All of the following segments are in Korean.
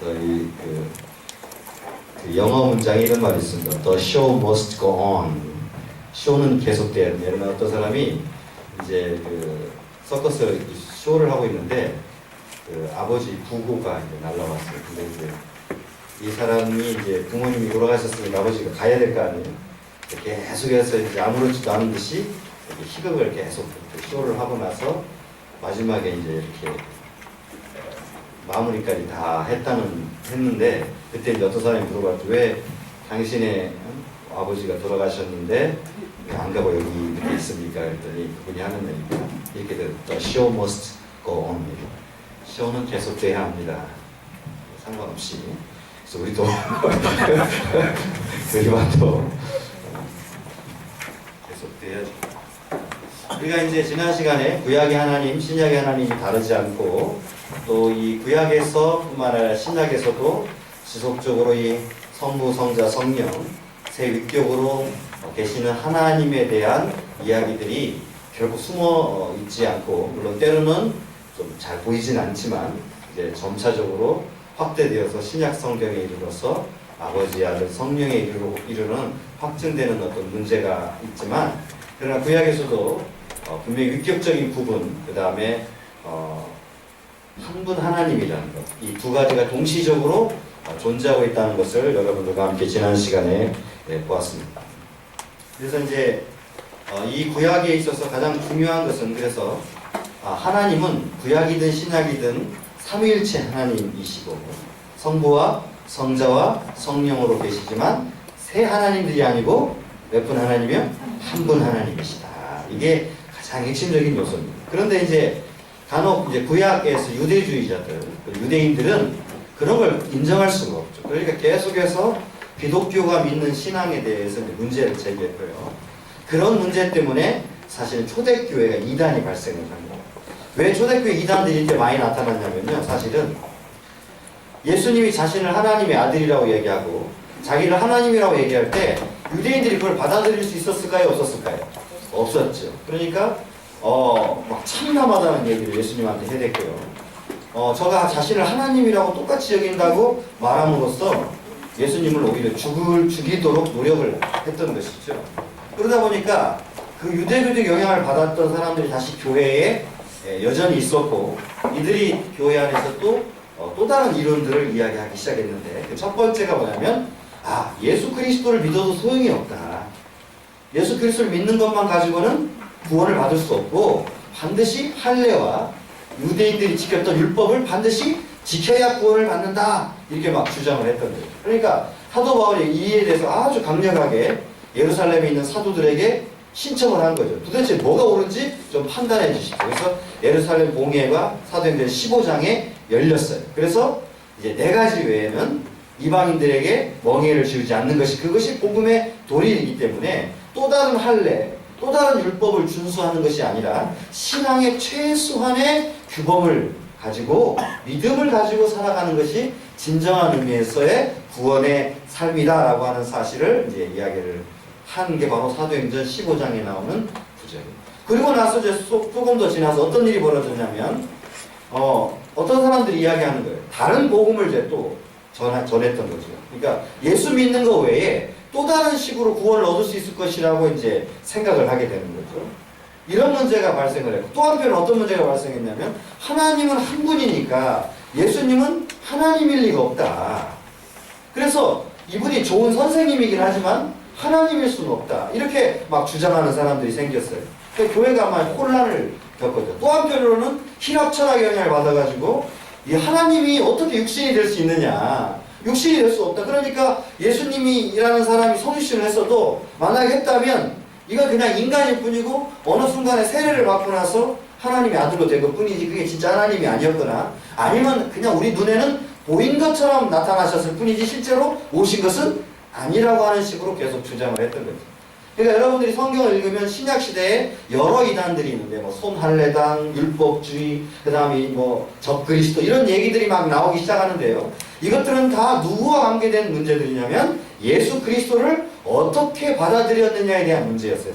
그 영어 문장에 이런 말이 있습니다. The show must go on. 쇼는 계속돼야 돼요. 예를 들어 어떤 사람이 이제 그 서커스 쇼를 하고 있는데 그 아버지 부고가 이제 날라왔어요. 근데 이제 이 사람이 이제 부모님이 돌아가셨으니까 아버지가 가야 될 거 아니에요. 계속해서 이제 아무렇지도 않은 듯이 이렇게 희극을 계속 쇼를 하고 나서 마지막에 이제 이렇게 마무리까지 다 했는데 그때 이제 어떤 사람이 물어봤죠. 왜 당신의 아버지가 돌아가셨는데 왜 안 가고 여기 이렇게 있습니까? 그랬더니 그분이 하는 얘기가 이렇게 돼요. The show must go on. 쇼는 계속돼야 합니다. 상관없이. 그래서 우리도 우리만도 계속돼야죠. 우리가 이제 지난 시간에 구약의 하나님, 신약의 하나님이 다르지 않고 또 이 구약에서 뿐만 아니라 신약에서도 지속적으로 이 성부, 성자, 성령 세 위격으로 계시는 하나님에 대한 이야기들이 결국 숨어 있지 않고 물론 때로는 좀 잘 보이진 않지만 이제 점차적으로 확대되어서 신약 성경에 이르러서 아버지, 아들, 성령에 이르는 확증되는 어떤 문제가 있지만 그러나 구약에서도 분명히 위격적인 부분 그 다음에 한 분 하나님이라는 것, 이 두 가지가 동시적으로 존재하고 있다는 것을 여러분들과 함께 지난 시간에 보았습니다. 그래서 이제 이 구약에 있어서 가장 중요한 것은 그래서 하나님은 구약이든 신약이든 삼위일체 하나님이시고 성부와 성자와 성령으로 계시지만 세 하나님들이 아니고 몇 분 하나님이요? 한 분 하나님이시다. 이게 가장 핵심적인 요소입니다. 그런데 이제 간혹 이제 구약에서 유대주의자들, 유대인들은 그런 걸 인정할 수가 없죠. 그러니까 계속해서 기독교가 믿는 신앙에 대해서 문제를 제기했고요. 그런 문제 때문에 사실은 초대교회가 이단이 발생을 합니다. 왜 초대교회 이단들이 이렇게 많이 나타났냐면요. 사실은 예수님이 자신을 하나님의 아들이라고 얘기하고 자기를 하나님이라고 얘기할 때 유대인들이 그걸 받아들일 수 있었을까요? 없었을까요? 없었죠. 그러니까 막 참담하다는 얘기를 예수님한테 해댔고요. 저가 자신을 하나님이라고 똑같이 여긴다고 말함으로써 예수님을 오히려 죽이도록 노력을 했던 것이죠. 그러다 보니까 그 유대교적 영향을 받았던 사람들이 다시 교회에 여전히 있었고 이들이 교회 안에서 또 다른 이론들을 이야기하기 시작했는데 그 첫 번째가 뭐냐면 예수 그리스도를 믿어도 소용이 없다. 예수 그리스도를 믿는 것만 가지고는 구원을 받을 수 없고 반드시 할례와 유대인들이 지켰던 율법을 반드시 지켜야 구원을 받는다. 이렇게 막 주장을 했던 거예요. 그러니까 사도 바울이 이에 대해서 아주 강력하게 예루살렘에 있는 사도들에게 신청을 한 거죠. 도대체 뭐가 옳은지 좀 판단해 주십시오. 그래서 예루살렘 공회가 사도행전 15장에 열렸어요. 그래서 이제 네 가지 외에는 이방인들에게 멍에를 지우지 않는 것이 그것이 복음의 도리이기 때문에 또 다른 할례, 또 다른 율법을 준수하는 것이 아니라 신앙의 최소한의 규범을 가지고 믿음을 가지고 살아가는 것이 진정한 의미에서의 구원의 삶이다라고 하는 사실을 이제 이야기를 한 게 바로 사도행전 15장에 나오는 구절입니다. 그리고 나서 이제 조금 더 지나서 어떤 일이 벌어졌냐면 어떤 사람들이 이야기하는 거예요. 다른 복음을 이제 또 전했던 거죠. 그러니까 예수 믿는 것 외에 또 다른 식으로 구원을 얻을 수 있을 것이라고 이제 생각을 하게 되는 거죠. 이런 문제가 발생을 했고 또 한편 어떤 문제가 발생했냐면 하나님은 한 분이니까 예수님은 하나님일 리가 없다. 그래서 이분이 좋은 선생님이긴 하지만 하나님일 수는 없다. 이렇게 막 주장하는 사람들이 생겼어요. 그러니까 교회가 아마 혼란을 겪었죠. 또 한편으로는 희락 철학의 영향을 받아가지고 이 하나님이 어떻게 육신이 될 수 있느냐. 육신이 될 수 없다. 그러니까 예수님이라는 사람이 성육신을 했어도 만약에 했다면 이건 그냥 인간일 뿐이고 어느 순간에 세례를 받고 나서 하나님의 아들로 된 것 뿐이지 그게 진짜 하나님이 아니었거나 아니면 그냥 우리 눈에는 보인 것처럼 나타나셨을 뿐이지 실제로 오신 것은 아니라고 하는 식으로 계속 주장을 했던 거죠. 그러니까 여러분들이 성경을 읽으면 신약시대에 여러 이단들이 있는데 뭐 손할례당, 율법주의, 그 다음에 뭐 적그리스도 이런 얘기들이 막 나오기 시작하는데요. 이것들은 다 누구와 관계된 문제들이냐면 예수 그리스도를 어떻게 받아들였느냐에 대한 문제였어요.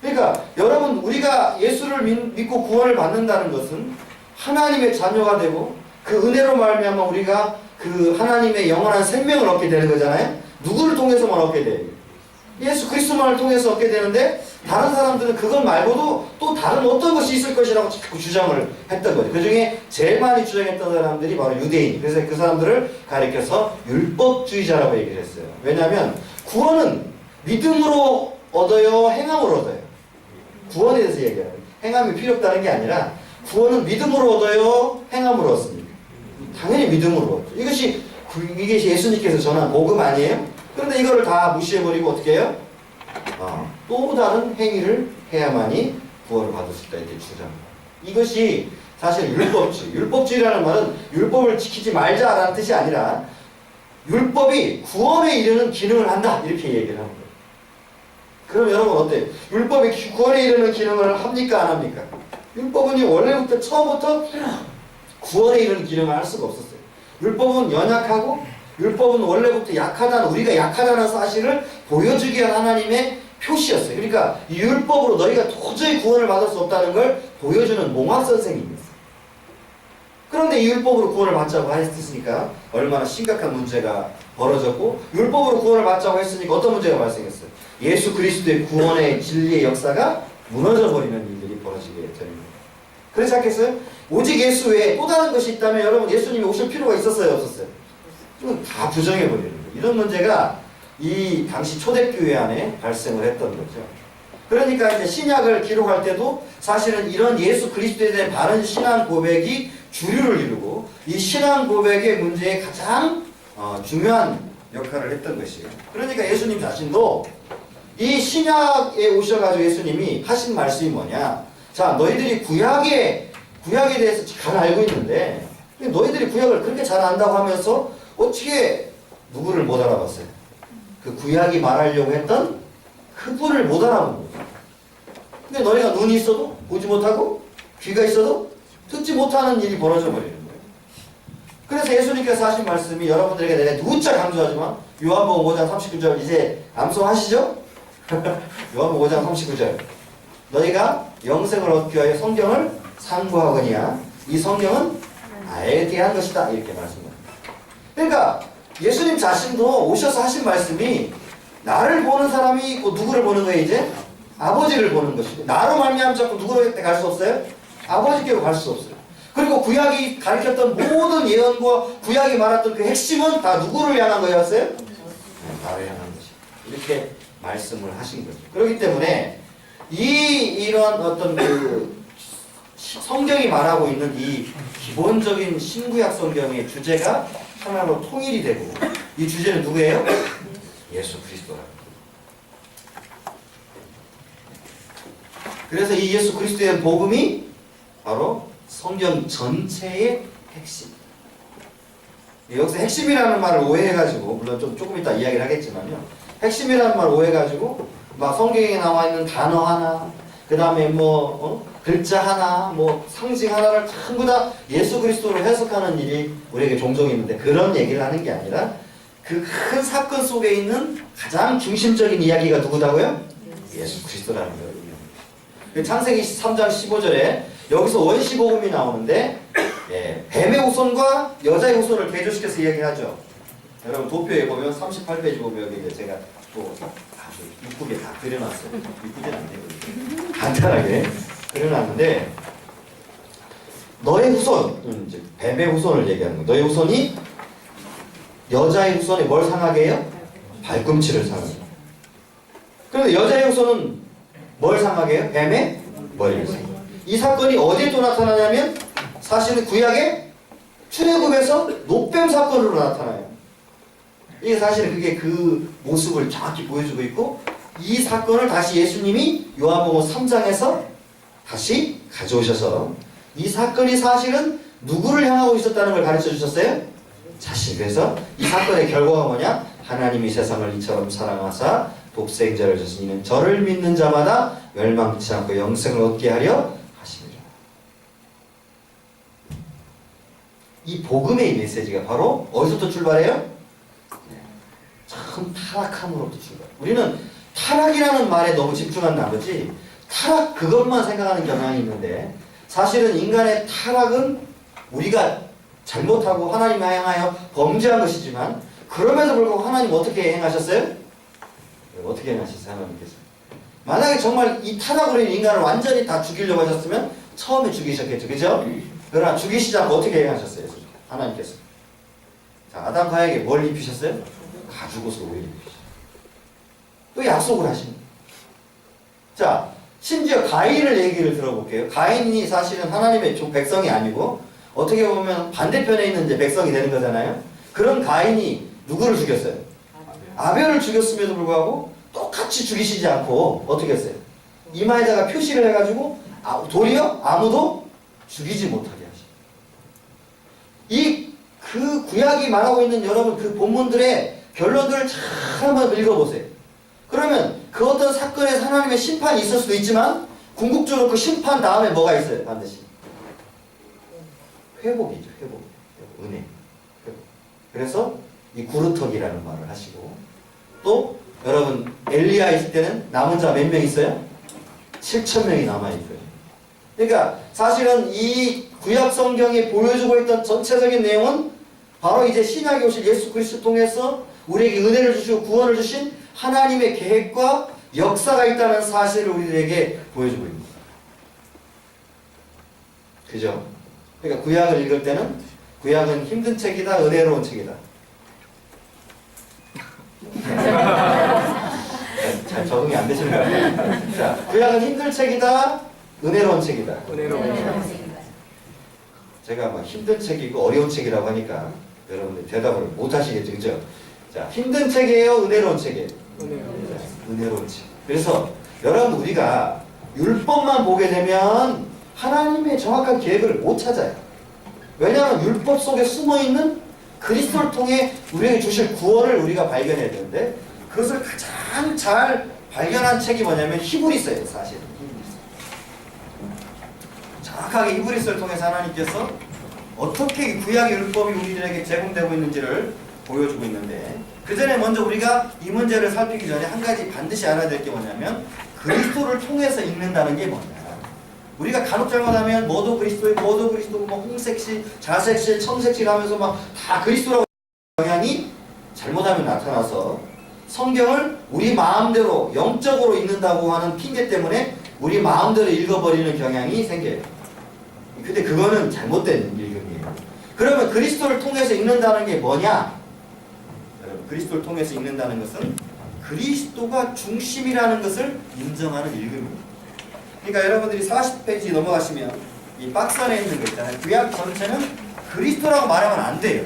그러니까 여러분 우리가 예수를 믿고 구원을 받는다는 것은 하나님의 자녀가 되고 그 은혜로 말미암아 우리가 그 하나님의 영원한 생명을 얻게 되는 거잖아요. 누구를 통해서만 얻게 돼요? 예수 그리스도만을 통해서 얻게 되는데 다른 사람들은 그것 말고도 또 다른 어떤 것이 있을 것이라고 자꾸 주장을 했던 거죠. 그 중에 제일 많이 주장했던 사람들이 바로 유대인. 그래서 그 사람들을 가리켜서 율법주의자라고 얘기를 했어요. 왜냐하면 구원은 믿음으로 얻어요, 행함으로 얻어요. 구원에 대해서 얘기해요. 행함이 필요 없다는 게 아니라 구원은 믿음으로 얻어요, 행함으로 얻습니다. 당연히 믿음으로 얻죠. 이게 예수님께서 전한 복음 아니에요? 그런데 이거를 다 무시해버리고 어떻게 해요? 또 다른 행위를 해야만이 구원을 받을 수 있다 이렇게 주장합니다. 이것이 사실 율법주의. 율법주의라는 말은 율법을 지키지 말자라는 뜻이 아니라 율법이 구원에 이르는 기능을 한다 이렇게 얘기를 합니다. 그럼 여러분 어때요? 율법이 구원에 이르는 기능을 합니까 안 합니까? 율법은 원래부터 처음부터 구원에 이르는 기능을 할 수가 없었어요. 율법은 연약하고 율법은 원래부터 약하다는 우리가 약하다는 사실을 보여주기 위한 하나님의 표시였어요. 그러니까 이 율법으로 너희가 도저히 구원을 받을 수 없다는 걸 보여주는 몽학 선생님이었어요. 그런데 이 율법으로 구원을 받자고 했으니까 얼마나 심각한 문제가 벌어졌고 율법으로 구원을 받자고 했으니까 어떤 문제가 발생했어요? 예수 그리스도의 구원의 진리의 역사가 무너져버리는 일들이 벌어지게 됩니다. 그렇지 않겠어요? 오직 예수 외에 또 다른 것이 있다면 여러분 예수님이 오실 필요가 있었어요? 없었어요? 좀 다 부정해버리는 거예요. 이런 문제가 이 당시 초대교회 안에 발생을 했던 거죠. 그러니까 이제 신약을 기록할 때도 사실은 이런 예수 그리스도에 대한 바른 신앙 고백이 주류를 이루고 이 신앙 고백의 문제에 가장 중요한 역할을 했던 것이에요. 그러니까 예수님 자신도 이 신약에 오셔가지고 예수님이 하신 말씀이 뭐냐? 자, 너희들이 구약에 대해서 잘 알고 있는데 너희들이 구약을 그렇게 잘 안다고 하면서 어떻게 누구를 못 알아봤어요? 그 구약이 말하려고 했던 그분을 못 알아본 거예요. 근데 너희가 눈이 있어도 보지 못하고 귀가 있어도 듣지 못하는 일이 벌어져 버리는 거예요. 그래서 예수님께서 하신 말씀이 여러분들에게 내가 누차 강조하지만 요한복음 5장 39절 이제 암송하시죠? 요한복음 5장 39절 너희가 영생을 얻기 위하여 성경을 상고하거니와 이 성경은 나에 대한 것이다 이렇게 말씀합니다. 그러니까 예수님 자신도 오셔서 하신 말씀이 나를 보는 사람이 있고 누구를 보는 거예요 이제? 아버지를 보는 것이고 나로 말미암아 자꾸 누구로 갈 수 없어요? 아버지께로 갈 수 없어요. 그리고 구약이 가르쳤던 모든 예언과 구약이 말했던 그 핵심은 다 누구를 향한 거였어요? 나를 향한 것이 이렇게 말씀을 하신 거죠. 그렇기 때문에 이런 어떤 그 성경이 말하고 있는 이 기본적인 신구약 성경의 주제가 하나로 통일이 되고 이 주제는 누구예요? 예수 그리스도라는 거예요. 그래서 이 예수 그리스도에 대한 복음이 바로 성경 전체의 핵심. 여기서 핵심이라는 말을 오해해가지고 물론 조금 이따 이야기를 하겠지만요. 핵심이라는 말을 오해해가지고 막 성경에 나와 있는 단어 하나 그 다음에 글자 하나 상징 하나를 전부 다 예수 그리스도로 해석하는 일이 우리에게 종종 있는데 그런 얘기를 하는 게 아니라 그 큰 사건 속에 있는 가장 중심적인 이야기가 누구다고요? 예수 그리스도라는 거예요. 창세기 3장 15절에 여기서 원시복음이 나오는데 뱀의 후손과 여자의 후손을 대조시켜서 이야기하죠. 여러분 도표에 보면 38페이지 보면 여기 제가 또 아주 이쁘게 다 그려놨어요. 이쁘진 않네요. 간단하게 그려놨는데 너의 후손, 이제 뱀의 후손을 얘기하는 거예요. 너의 후손이 여자의 후손이 뭘 상하게 해요? 발꿈치를 상하게 해요. 그런데 여자의 후손은 뭘 상하게 해요? 뱀의 머리를 상하게 해요. 이 사건이 어디에 또 나타나냐면 사실은 구약의 출애굽에서 노뱀 사건으로 나타나요. 이게 사실은 그게 그 모습을 정확히 보여주고 있고 이 사건을 다시 예수님이 요한복음 3장에서 다시 가져오셔서 이 사건이 사실은 누구를 향하고 있었다는 걸 가르쳐 주셨어요? 자신. 그래서 이 사건의 결과가 뭐냐? 하나님이 세상을 이처럼 사랑하사 독생자를 주시니 이는 저를 믿는 자마다 멸망치 않고 영생을 얻게 하려 하시니라. 이 복음의 메시지가 바로 어디서부터 출발해요? 참 타락함으로부터 출발. 우리는 타락이라는 말에 너무 집중한 나머지 타락 그것만 생각하는 경향이 있는데 사실은 인간의 타락은 우리가 잘못하고 하나님 향하여 범죄한 것이지만 그럼에도 불구하고 하나님 어떻게 행하셨어요? 어떻게 행하셨어요? 하나님께서 만약에 정말 이 타락으로 인해 인간을 완전히 다 죽이려고 하셨으면 처음에 죽이셨겠죠. 그죠? 그러나 죽이시지 않고 어떻게 행하셨어요? 하나님께서 자, 아담 가에게 뭘 입히셨어요? 가죽옷을 오히려 입히셨어요. 또 약속을 하십니다. 자, 심지어 가인을 얘기를 들어볼게요. 가인이 사실은 하나님의 백성이 아니고 어떻게 보면 반대편에 있는 이제 백성이 되는 거잖아요. 그런 가인이 누구를 죽였어요? 아벨을 죽였음에도 불구하고 똑같이 죽이시지 않고 어떻게 했어요? 이마에다가 표시를 해가지고 도리어 아무도 죽이지 못하게 하시. 그 구약이 말하고 있는 여러분 그 본문들의 결론들을 잘 한번 읽어보세요. 그러면 그 어떤 사건에서 하나님의 심판이 있을 수도 있지만 궁극적으로 그 심판 다음에 뭐가 있어요? 반드시 회복이죠. 회복. 은혜. 회복. 그래서 이 구루터기라는 말을 하시고 또 여러분 엘리야 있을 때는 남은 자 몇 명 있어요? 7,000명이 남아있어요. 그러니까 사실은 이 구약 성경이 보여주고 있던 전체적인 내용은 바로 이제 신약에 오실 예수 그리스도 통해서 우리에게 은혜를 주시고 구원을 주신 하나님의 계획과 역사가 있다는 사실을 우리들에게 보여주고 있습니다. 그죠? 그러니까 구약을 읽을 때는 구약은 힘든 책이다, 은혜로운 책이다. 잘 적응이 안 되시는 것 같아요. 자, 구약은 힘든 책이다, 은혜로운 책이다. 은혜로운 책이다. 제가 막 힘든 책이고 어려운 책이라고 하니까 여러분들 대답을 못 하시겠죠, 그죠? 자, 힘든 책이에요, 은혜로운 책이에요? 은혜로운 책. 그래서 여러분 우리가 율법만 보게 되면 하나님의 정확한 계획을 못 찾아요. 왜냐하면 율법 속에 숨어있는 그리스도를 통해 우리에게 주실 구원을 우리가 발견해야 되는데 그것을 가장 잘 발견한 책이 뭐냐면 히브리서예요. 사실은 정확하게 히브리서를 통해서 하나님께서 어떻게 이 구약의 율법이 우리들에게 제공되고 있는지를 보여주고 있는데 그 전에 먼저 우리가 이 문제를 살피기 전에 한 가지 반드시 알아야 될 게 뭐냐면 그리스도를 통해서 읽는다는 게 뭐냐. 우리가 간혹 잘못하면 뭐도 그리스도이고 뭐도 그리스도고 뭐 홍색실, 자색실, 청색실 하면서 막 다 그리스도라고 경향이 잘못하면 나타나서 성경을 우리 마음대로 영적으로 읽는다고 하는 핑계 때문에 우리 마음대로 읽어버리는 경향이 생겨요. 근데 그거는 잘못된 읽음이에요. 그러면 그리스도를 통해서 읽는다는 게 뭐냐? 여러분, 그리스도를 통해서 읽는다는 것은 그리스도가 중심이라는 것을 인정하는 읽음입니다. 그러니까 여러분들이 40페이지 넘어가시면 이 박스 안에 있는 거 있잖아요. 구약 전체는 그리스도라고 말하면 안 돼요.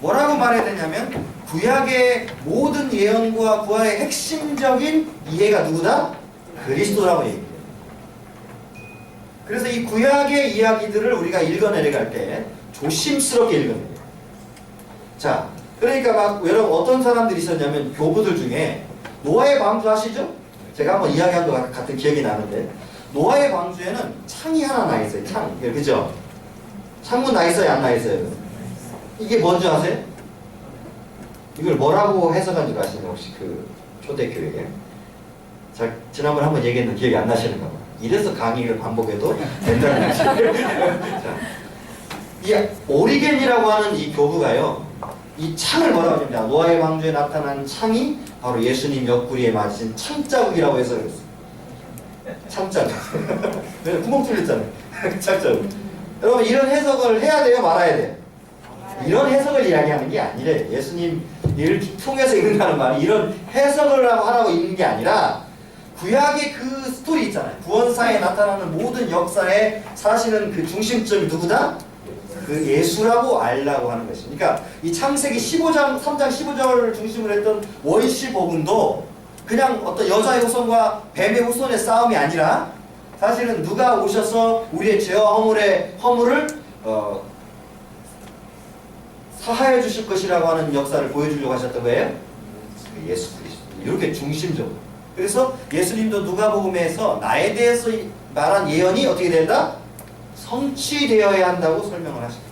뭐라고 말해야 되냐면 구약의 모든 예언과 구약의 핵심적인 이해가 누구다? 그리스도라고 얘기해요. 그래서 이 구약의 이야기들을 우리가 읽어내려갈 때 조심스럽게 읽어내요. 자, 그러니까 막 여러분 어떤 사람들이 있었냐면 교부들 중에 노아의 방주 아시죠? 제가 한번 이야기한 것 같은 기억이 나는데 노아의 방주에는 창이 하나 나 있어요. 창, 그죠? 창문 나 있어요, 안 나 있어요? 이게 뭔지 아세요? 이걸 뭐라고 해석한 줄 아시나요? 혹시 그 초대교회에? 자, 지난번에 한번 얘기했는데 기억이 안 나시는가 봐. 이래서 강의를 반복해도 된다는 거지. 자, 이 오리겐이라고 하는 이 교부가요, 이 창을 뭐라고 하냐면 노아의 방주에 나타난 창이 바로 예수님 옆구리에 맞으신 창자국이라고 해석을 했어요. 창자국. 구멍 뚫렸잖아요. 창자국. 여러분 이런 해석을 해야 돼요? 말아야 돼요? 이런 해석을 이야기하는 게 아니래. 예수님 을 통해서 읽는다는 말이 이런 해석을 하라고 읽는 게 아니라 구약의 그 스토리 있잖아요. 구원사에 나타나는 모든 역사의 사실은 그 중심점이 누구다? 그 예수라고 알라고 하는 것입니다. 그러니까 이 창세기 15장, 3장 15절을 중심으로 했던 원시 복음도 그냥 어떤 여자의 후손과 뱀의 후손의 싸움이 아니라 사실은 누가 오셔서 우리의 죄와 허물을 사하여 주실 것이라고 하는 역사를 보여주려고 하셨던 거예요? 예수 그리스도. 이렇게 중심적으로. 그래서 예수님도 누가복음에서 나에 대해서 말한 예언이 어떻게 된다? 성취되어야 한다고 설명을 하십니다.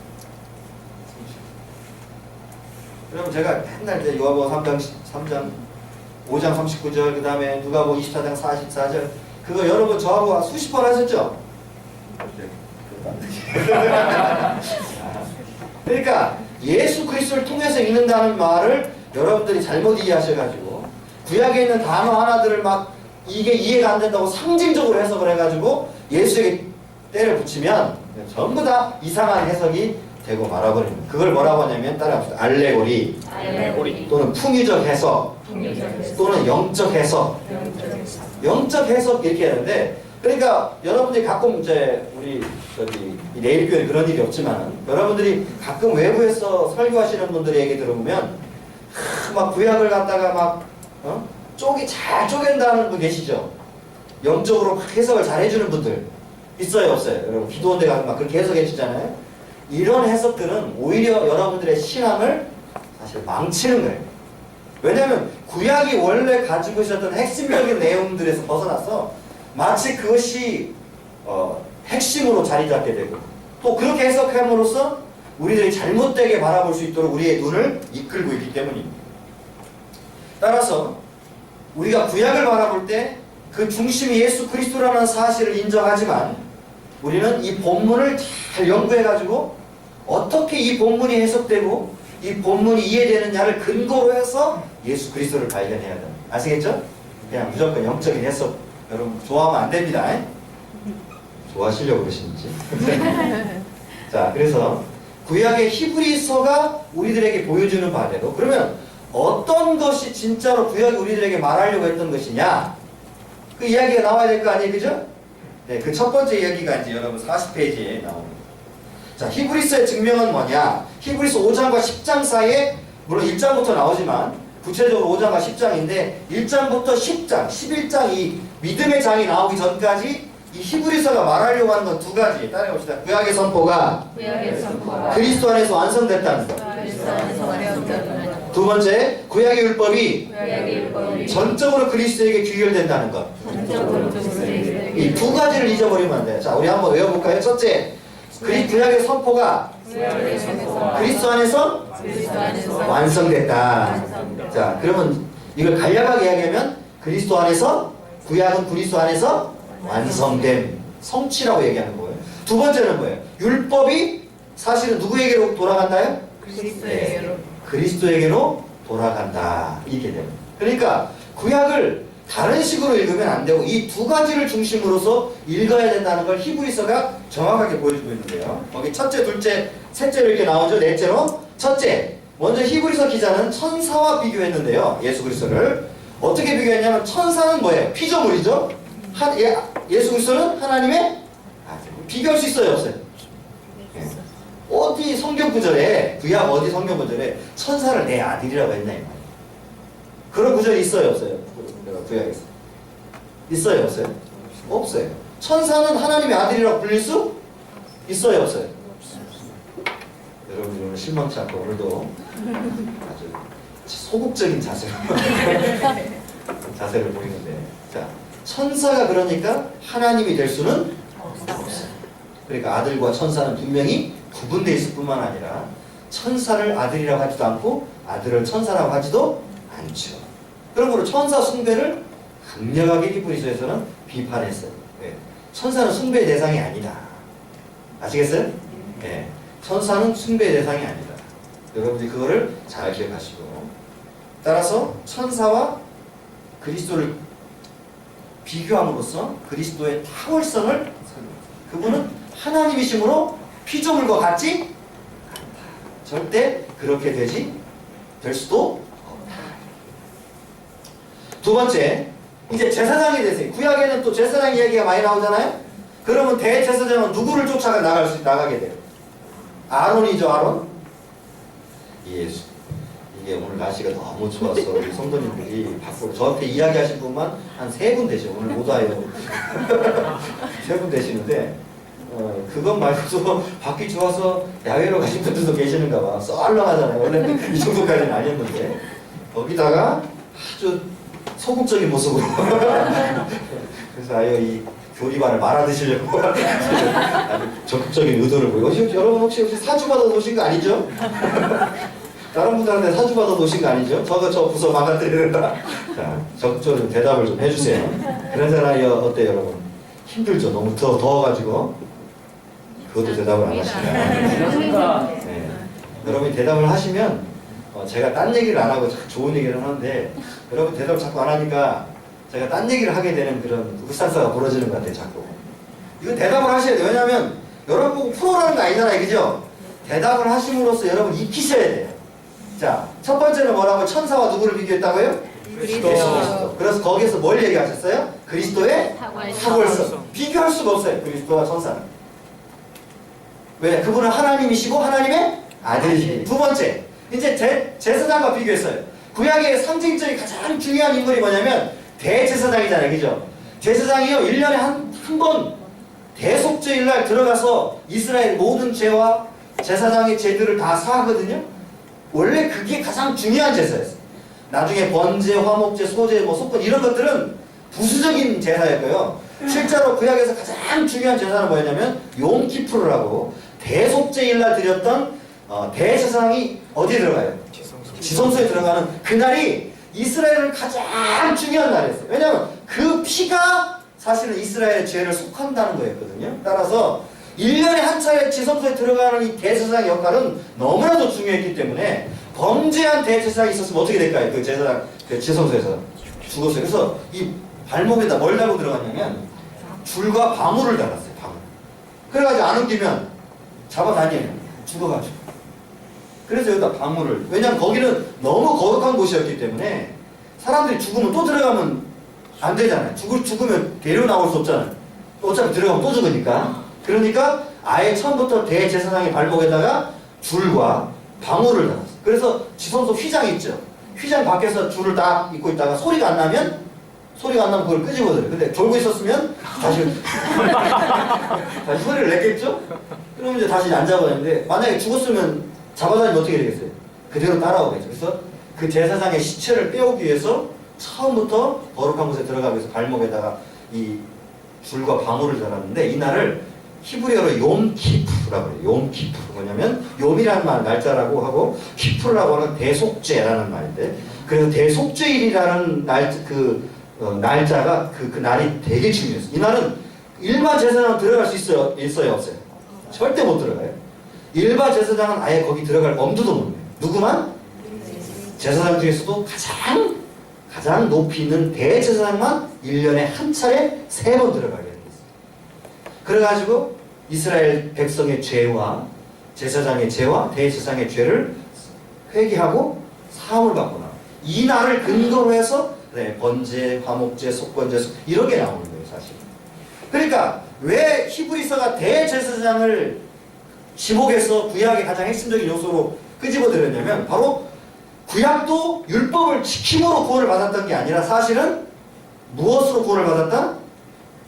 여러분 제가 맨날 이제 요한복음 3장 5장 39절 그 다음에 누가복음 24장 44절 그거 여러분 저하고 수십 번 하셨죠? 그러니까 예수 그리스도를 통해서 읽는다는 말을 여러분들이 잘못 이해하셔가지고 구약에 있는 단어 하나들을 막 이게 이해가 안 된다고 상징적으로 해석을 해가지고 예수에게 때를 붙이면 전부 다 이상한 해석이 되고 말아버립니다. 그걸 뭐라고 하냐면 따라합시다. 알레고리, 또는 풍유적 해석, 또는 영적 해석. 영적 해석 이렇게 하는데, 그러니까 여러분들이 가끔 이제 우리 내일교회 그런 일이 없지만 여러분들이 가끔 외부에서 설교하시는 분들의 얘기 들어보면 막 구약을 갖다가 막 잘 쪼갠다는 분 계시죠? 영적으로 막 해석을 잘 해주는 분들 있어요, 없어요? 여러분 기도원 데 가면 막 그렇게 해석해 주잖아요. 이런 해석들은 오히려 여러분들의 신앙을 사실 망치는 거예요. 왜냐하면 구약이 원래 가지고 있었던 핵심적인 내용들에서 벗어나서 마치 그것이 핵심으로 자리 잡게 되고 또 그렇게 해석함으로써 우리들이 잘못되게 바라볼 수 있도록 우리의 눈을 이끌고 있기 때문입니다. 따라서 우리가 구약을 바라볼 때 그 중심이 예수 그리스도라는 사실을 인정하지만 우리는 이 본문을 잘 연구해가지고 어떻게 이 본문이 해석되고 이 본문이 이해되느냐를 근거로 해서 예수 그리스도를 발견해야 됩니다. 아시겠죠? 그냥 무조건 영적인 해석 여러분 좋아하면 안 됩니다. 좋아하시려고 그러시는지. 자, 그래서 구약의 히브리서가 우리들에게 보여주는 바대로 그러면 어떤 것이 진짜로 구약이 우리들에게 말하려고 했던 것이냐? 그 이야기가 나와야 될 거 아니에요, 그죠? 네, 그 첫 번째 이야기가 이제 여러분 40페이지에 나옵니다. 자, 히브리서의 증명은 뭐냐? 히브리서 5장과 10장 사이에 물론 1장부터 나오지만 구체적으로 5장과 10장인데 1장부터 10장, 11장 이 믿음의 장이 나오기 전까지 이 히브리서가 말하려고 하는 건 두 가지. 따라해봅시다. 구약의 선포가 그리스도 안에서 완성됐다는 것. 두 번째, 구약의 율법이 전적으로 그리스도에게 귀결된다는 것. 이 두 가지를 잊어버리면 안 돼요. 자, 우리 한번 외워볼까요? 첫째, 구약의 선포가 그리스도 안에서 완성됐다. 자, 그러면 이걸 간략하게 이야기하면 그리스도 안에서, 구약은 그리스도 안에서 완성됨, 성취라고 얘기하는 거예요. 두 번째는 뭐예요? 율법이 사실은 누구에게로 돌아간다요? 그리스도에게로. 그리스도에게로 돌아간다. 이렇게 됩니다. 그러니까 구약을 다른 식으로 읽으면 안 되고 이 두 가지를 중심으로서 읽어야 된다는 걸 히브리서가 정확하게 보여주고 있는데요. 거기 첫째, 둘째, 셋째로 이렇게 나오죠. 넷째로 첫째, 먼저 히브리서 기자는 천사와 비교했는데요. 예수 그리스도를 어떻게 비교했냐면 천사는 뭐예요? 피조물이죠. 예수 그리스도는 하나님의 아들. 비교할 수 있어요, 없어요? 네. 어디 성경 구절에 구약 어디 성경 구절에 천사를 내 아들이라고 했나 이 말이에요. 그런 구절이 있어요, 없어요? 구약에서 있어요, 없어요? 없어요. 천사는 하나님의 아들이라고 불릴 수 있어요, 없어요? 여러분 오늘 실망치 않고 오늘도 아주 소극적인 자세를 보이는데, 자, 천사가 그러니까 하나님이 될 수는 없어요. 그러니까 아들과 천사는 분명히 구분되어 있을 뿐만 아니라 천사를 아들이라고 하지도 않고 아들을 천사라고 하지도 않죠. 그러므로 천사 숭배를 강력하게 히브리서에서는 비판했어요. 네. 천사는 숭배의 대상이 아니다. 아시겠어요? 네. 천사는 숭배의 대상이 아니다. 여러분들이 그거를 잘 기억하시고, 따라서 천사와 그리스도를 비교함으로써 그리스도의 탁월성을 설명합니다. 그분은 하나님이심으로 피조물과 같지 않다. 절대 그렇게 될 수도 없다. 두 번째, 이제 제사장이 되세요. 구약에는 또 제사장 이야기가 많이 나오잖아요. 그러면 대제사장은 누구를 쫓아가 나가게 돼요? 아론이죠, 아론. 예수. 이게 오늘 날씨가 너무 좋아서 우리 성도님들이 밖으로 저한테 이야기하신 분만 한 3분 되죠. 오늘 못 와요. 3분 되시는데 그것 말고도 밖이 좋아서 야외로 가신 분들도 계시는가 봐. 썰렁하잖아요. 원래는 이 정도까지는 아니었는데 거기다가 아주 소극적인 모습으로 그래서 아예 이 교리반을 말아드시려고 아주 적극적인 의도를 보이고, 여러분 혹시 사주받아 놓으신 거 아니죠? 다른 분들한테 사주받아 놓으신 거 아니죠? 저 부서 막아드리는다. 자, 적극적으로 대답을 좀 해주세요. 그러잖아요. 어때요, 여러분? 힘들죠? 너무 더워가지고. 그것도 대답을 안 하시네요. 네. 여러분이 대답을 하시면 제가 딴 얘기를 안 하고 좋은 얘기를 하는데 여러분 대답을 자꾸 안 하니까 제가 딴 얘기를 하게 되는 그런 불상사가 벌어지는 것 같아요. 자꾸. 이거 대답을 하셔야 돼요. 왜냐하면 여러분 보고 프로라는 거 아니잖아요. 그죠? 대답을 하심으로써 여러분 익히셔야 돼요. 자, 첫 번째는 뭐라고? 천사와 누구를 비교했다고요? 그리스도. 그래서 거기에서 뭘 얘기하셨어요? 그리스도의 탁월성. 비교할 수가 없어요. 그리스도와 천사는. 왜? 그분은 하나님이시고 하나님의 아들이시고. 두 번째, 이제 제사장과 비교했어요. 구약의 상징적인 가장 중요한 인물이 뭐냐면 대제사장이잖아요. 그죠? 제사장이요 1년에 한 번 대속죄일 날 들어가서 이스라엘 모든 죄와 제사장의 죄들을 다 사하거든요. 원래 그게 가장 중요한 제사였어요. 나중에 번제, 화목제, 소제, 속건 이런 것들은 부수적인 제사였고요. 실제로 구약에서 가장 중요한 제사는 뭐였냐면 욤키푸르라고 대속죄일 날 드렸던 대제사장이 어디에 들어가요? 지성소에 들어가는 그날이 이스라엘은 가장 중요한 날이었어요. 왜냐하면 그 피가 사실은 이스라엘의 죄를 속한다는 거였거든요. 따라서 1년에 한 차례 지성소에 들어가는 이 대제사장의 역할은 너무나도 중요했기 때문에 범죄한 대제사장이 있었으면 어떻게 될까요? 그 제사장, 그 지성소에서 죽었어요. 그래서 이 발목에다 뭘 달고 들어갔냐면 줄과 방울을 달았어요. 방울. 그래가지고 안 옮기면 잡아다니면 죽어가지고. 그래서 여기다 방울을. 왜냐면 거기는 너무 거룩한 곳이었기 때문에 사람들이 죽으면 또 들어가면 안 되잖아요. 죽으면 데려 나올 수 없잖아요. 어차피 들어가면 또 죽으니까. 그러니까 아예 처음부터 대제사장의 발목에다가 줄과 방울을 달았어요. 그래서 지성소 휘장 있죠. 휘장 밖에서 줄을 딱 입고 있다가 소리가 안 나면 그걸 끄집어들어요. 근데 졸고 있었으면 다시 소리를 냈겠죠? 그러면 이제 다시 안 잡아내는데 만약에 죽었으면 잡아다니면 어떻게 되겠어요? 그대로 따라오겠죠. 그래서 그 제사장의 시체를 빼오기 위해서 처음부터 거룩한 곳에 들어가기 위해서 발목에다가 이 줄과 방울을 달았는데 이날을 히브리어로 욤키푸라고 해요. 욤키푸. 뭐냐면 욤이라는 말 날짜라고 하고 키푸라고 하는 대속죄라는 말인데 그래서 대속죄일이라는 날짜가 그 날이 되게 중요했어요. 이날은 일반 제사장은 들어갈 수 있어요 없어요? 절대 못 들어가요. 일반 제사장은 아예 거기 들어갈 엄두도 못 내요. 누구만? 제사장 중에서도 가장 높이 있는 대제사장만 1년에 한 차례 3번 들어가게 되어 있어요. 그래가지고 이스라엘 백성의 죄와 제사장의 죄와 대제사장의 죄를 회개하고 사함을 받고 나와요. 이 날을 근거로 해서 번제, 화목제, 속건제 이렇게 나오는 거예요. 사실. 그러니까 왜 히브리서가 대제사장을 지목해서 구약의 가장 핵심적인 요소로 끄집어들였냐면 바로 구약도 율법을 지킴으로 구원을 받았던 게 아니라 사실은 무엇으로 구원을 받았다?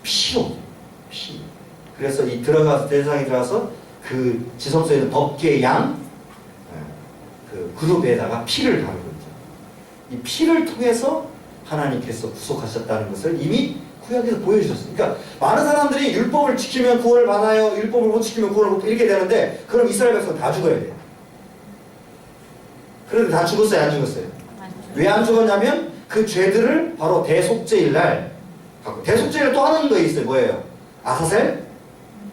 피로. 피. 그래서 이 대제사장이 들어가서 그 지성소에 있는 덮개 양 그 그룹에다가 피를 바르고 있죠. 이 피를 통해서 하나님께서 구속하셨다는 것을 이미 구약에서 보여주셨어요. 그러니까 많은 사람들이 율법을 지키면 구원을 받아요. 율법을 못 지키면 구원을 못 받아요. 이렇게 되는데 그럼 이스라엘 백성 다 죽어야 돼요. 그런데 다 죽었어요? 안 죽었어요? 왜 안 죽었냐면 그 죄들을 바로 대속죄일 날 갖고 대속죄를 또 하는 거 있어요. 뭐예요? 아사셀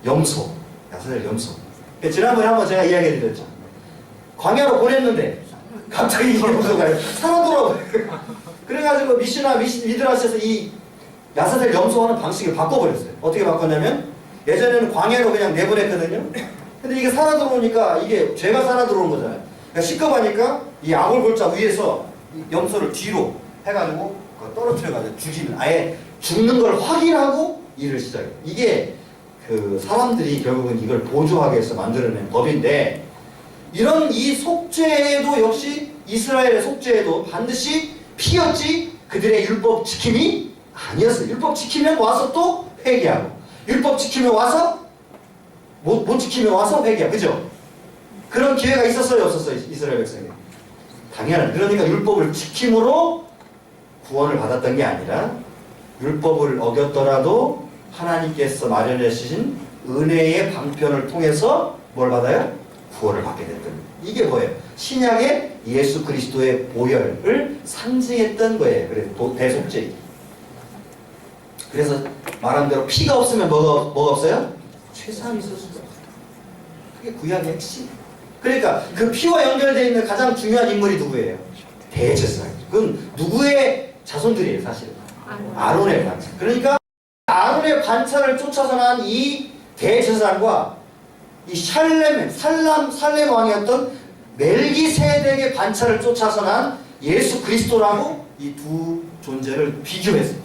염소. 아사셀 염소. 지난번에 한번 제가 이야기 드렸죠. 광야로 보냈는데 갑자기 염소가 살아돌아와요. 그래가지고 미드라시에서 이 야사셀 염소하는 방식을 바꿔버렸어요. 어떻게 바꿨냐면 예전에는 광야로 그냥 내보냈거든요. 근데 이게 살아 들어오니까 이게 죄가 살아 들어오는 거잖아요. 그러니까 시커하니까 이 아골골자 위에서 이 염소를 뒤로 해가지고 떨어뜨려가지고 죽이는 아예 죽는 걸 확인하고 일을 시작해요. 이게 그 사람들이 결국은 이걸 보조하기 위해서 만들어낸 법인데 이런 이 속죄도 역시 이스라엘의 속죄도 반드시 피였지 그들의 율법 지킴이 아니었어요. 율법 지키면 와서 또 회개하고 율법 지키면 와서 못 지키면 와서 회개하고 그죠? 그런 기회가 있었어요 없었어요? 이스라엘 백성이 당연한 그러니까 율법을 지킴으로 구원을 받았던 게 아니라 율법을 어겼더라도 하나님께서 마련해 주신 은혜의 방편을 통해서 뭘 받아요? 구원을 받게 됐던 이게 뭐예요? 신약의 예수 그리스도의 보혈을 상징했던 거예요. 그래서 대속죄. 그래서 말한 대로 피가 없으면 뭐가 없어요? 최상이 있을 수가 없어요. 그게 구약의 핵심. 그러니까 그 피와 연결되어 있는 가장 중요한 인물이 누구예요? 대제사장. 그건 누구의 자손들이에요, 사실은? 아론의 반차. 그러니까 아론의 반차를 쫓아서 난 이 대제사장과 이 살렘 왕이었던 멜기세덱의 반차를 쫓아서 난 예수 그리스도라고 이 두 존재를 비교했어요.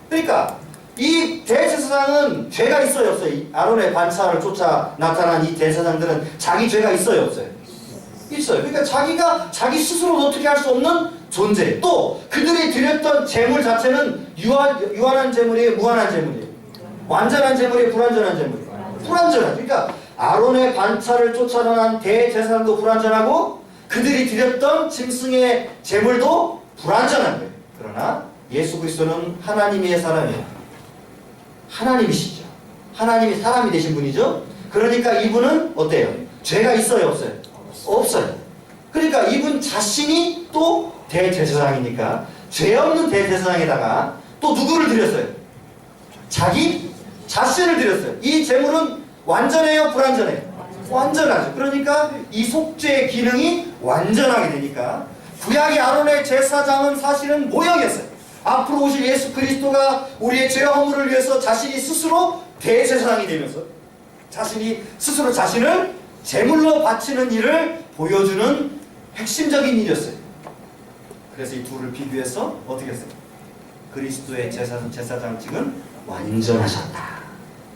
그러니까 이 대제사장은 죄가 있어요, 없어요? 이 아론의 반차를 쫓아 나타난 이 대제사장들은 자기 죄가 있어요, 없어요? 있어요. 그러니까 자기가 자기 스스로 어떻게 할 수 없는 존재. 또 그들이 드렸던 재물 자체는 유한한 재물이에요, 무한한 재물이에요? 완전한 재물이에요, 불완전한 재물이에요? 불완전한. 그러니까 아론의 반차를 쫓아난 대제사장도 불완전하고 그들이 드렸던 짐승의 재물도 불완전한 거예요. 그러나 예수 그리스도는 하나님의 사람이에요. 하나님이시죠. 하나님이 사람이 되신 분이죠. 그러니까 이분은 어때요? 죄가 있어요, 없어요? 없어요. 그러니까 이분 자신이 또 대제사장이니까 죄 없는 대제사장에다가 또 누구를 드렸어요? 자기 자신을 드렸어요. 이 재물은 완전해요, 불완전해요? 완전하죠. 그러니까 이 속죄의 기능이 완전하게 되니까 구약의 아론의 제사장은 사실은 모형이었어요. 앞으로 오실 예수 그리스도가 우리의 죄와 허물을 위해서 자신이 스스로 대제사장이 되면서 자신이 스스로 자신을 제물로 바치는 일을 보여주는 핵심적인 일이었어요. 그래서 이 둘을 비교해서 어떻게 했어요? 그리스도의 제사장직은 완전하셨다.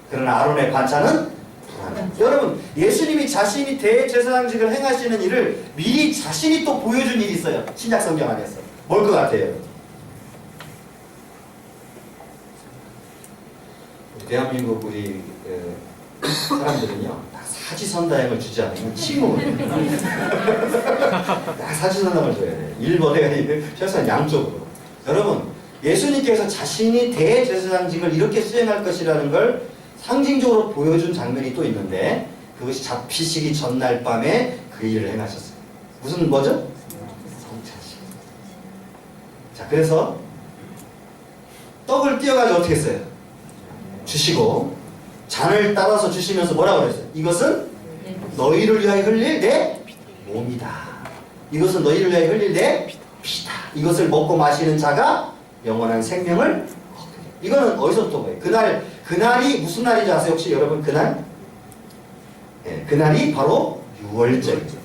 그러나 아론의 반차는 불완전. 여러분, 예수님이 자신이 대제사장직을 행하시는 일을 미리 자신이 또 보여준 일이 있어요. 신약 성경 안에서. 뭘 것 같아요? 대한민국 우리 사람들은요, 다 사지선다형을 주지 않으면 침묵을 해요. 다 사지선다형을 줘야 돼요. 1번에 최소한 양쪽으로. 여러분, 예수님께서 자신이 대제사장직을 이렇게 수행할 것이라는 걸 상징적으로 보여준 장면이 또 있는데 그것이 잡히시기 전날 밤에 그 일을 행하셨어요. 무슨 뭐죠? 성찬식. 자, 그래서 떡을 띄어가지고 어떻게 했어요? 주시고 잔을 따라서 주시면서 뭐라고 그랬어요? 이것은 너희를 위하여 흘릴 내 몸이다. 이것은 너희를 위하여 흘릴 내 피다. 이것을 먹고 마시는 자가 영원한 생명을 얻으리라. 이거는 어디서부터 뭐예요? 그날이 무슨 날인지 아세요? 혹시 여러분 그날? 네, 그날이 바로 유월절이죠.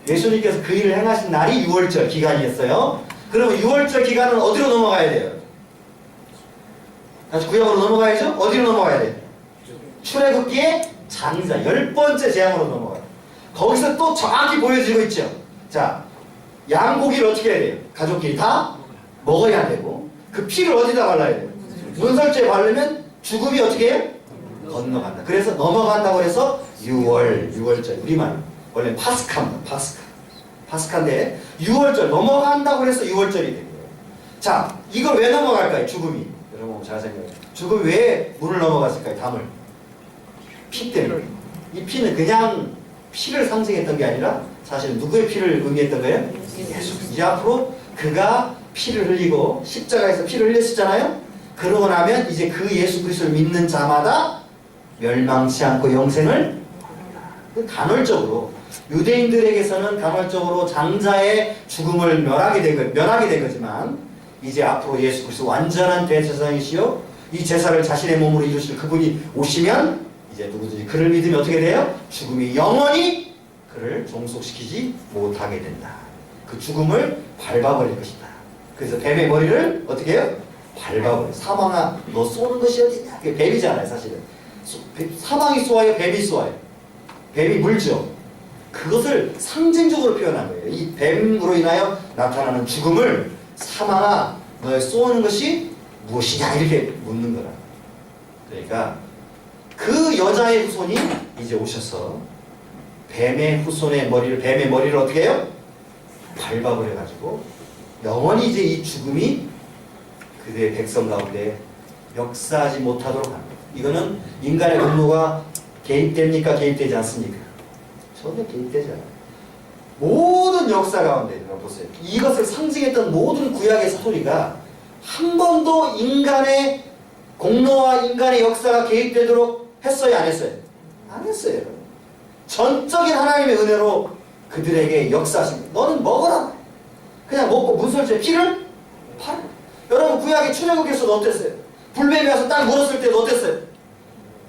예수님께서 그 일을 행하신 날이 유월절 기간이었어요. 그러면 유월절 기간은 어디로 넘어가야 돼요? 다시 구약으로 넘어가야죠? 어디로 넘어가야 돼요? 출애굽기의 장자 10번째 재앙으로 넘어가요. 거기서 또 정확히 보여지고 있죠. 자, 양고기를 어떻게 해야 돼요? 가족끼리 다 먹어야 되고 그 피를 어디다 발라야 돼요? 문설주에 바르면 죽음이 어떻게 해요? 건너간다. 그래서 넘어간다고 해서 유월절 우리말 원래 파스카입니다. 파스카인데 유월절 넘어간다고 해서 유월절이 된 거예요. 자, 이걸 왜 넘어갈까요? 죽음이. 여러분 잘 생각해요. 죽음이 왜 물을 넘어갔을까요? 담을. 피 때문에. 이 피는 그냥 피를 상징했던 게 아니라 사실 누구의 피를 의미했던 거예요? 예수. 이제 앞으로 그가 피를 흘리고 십자가에서 피를 흘렸었잖아요. 그러고 나면 이제 그 예수 그리스도를 믿는 자마다 멸망치 않고 영생을 간헐적으로 유대인들에게서는 간헐적으로 장자의 죽음을 면하게 된 거지만 이제 앞으로 예수 그리스도 완전한 대제사장이시요 이 제사를 자신의 몸으로 이루실 그분이 오시면 이제 누구든지 그를 믿으면 어떻게 돼요? 죽음이 영원히 그를 종속시키지 못하게 된다. 그 죽음을 밟아버릴 것이다. 그래서 뱀의 머리를 어떻게 해요? 밟아버려. 사망아 너 쏘는 것이 어디냐? 그게 뱀이잖아요 사실은. 사망이 쏘아요? 뱀이 쏘아요? 뱀이 물죠. 그것을 상징적으로 표현한 거예요. 이 뱀으로 인하여 나타나는 죽음을 사망아 너의 쏘는 것이 무엇이냐 이렇게 묻는 거라. 그러니까 그 여자의 후손이 이제 오셔서 뱀의 머리를 어떻게 해요? 밟아버려 가지고 영원히 이제 이 죽음이 그들의 백성 가운데 역사하지 못하도록 합니다. 이거는 인간의 분노가 개입됩니까? 개입되지 않습니까? 전혀 개입되지 않아요. 모든 역사 가운데 보세요. 이것을 상징했던 모든 구약의 스토리가 한 번도 인간의 공로와 인간의 역사가 개입되도록 했어요? 안 했어요? 안 했어요. 전적인 하나님의 은혜로 그들에게 역사하십니다. 너는 먹어라. 그냥 먹고 문설주에 피를 팔아. 여러분 구약의 출애굽에서도 어땠어요? 불뱀이 와서 딱 물었을 때도 어땠어요?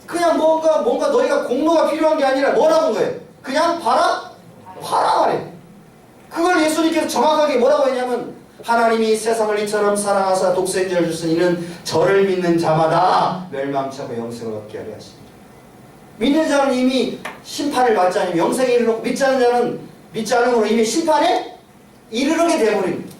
그냥 뭔가 너희가 공로가 필요한 게 아니라 뭐라고 한 거예요? 그냥 봐라 말해. 그걸 예수님께서 정확하게 뭐라고 했냐면 하나님이 세상을 이처럼 사랑하사 독생자를 주신 이는 저를 믿는 자마다 멸망치 않고 영생을 얻게 하려 하십니다. 믿는 자는 이미 심판을 받지 않으면 영생에 이르렀고 믿지 않는 자는 믿지 않음으로 이미 심판에 이르게 되어버립니다.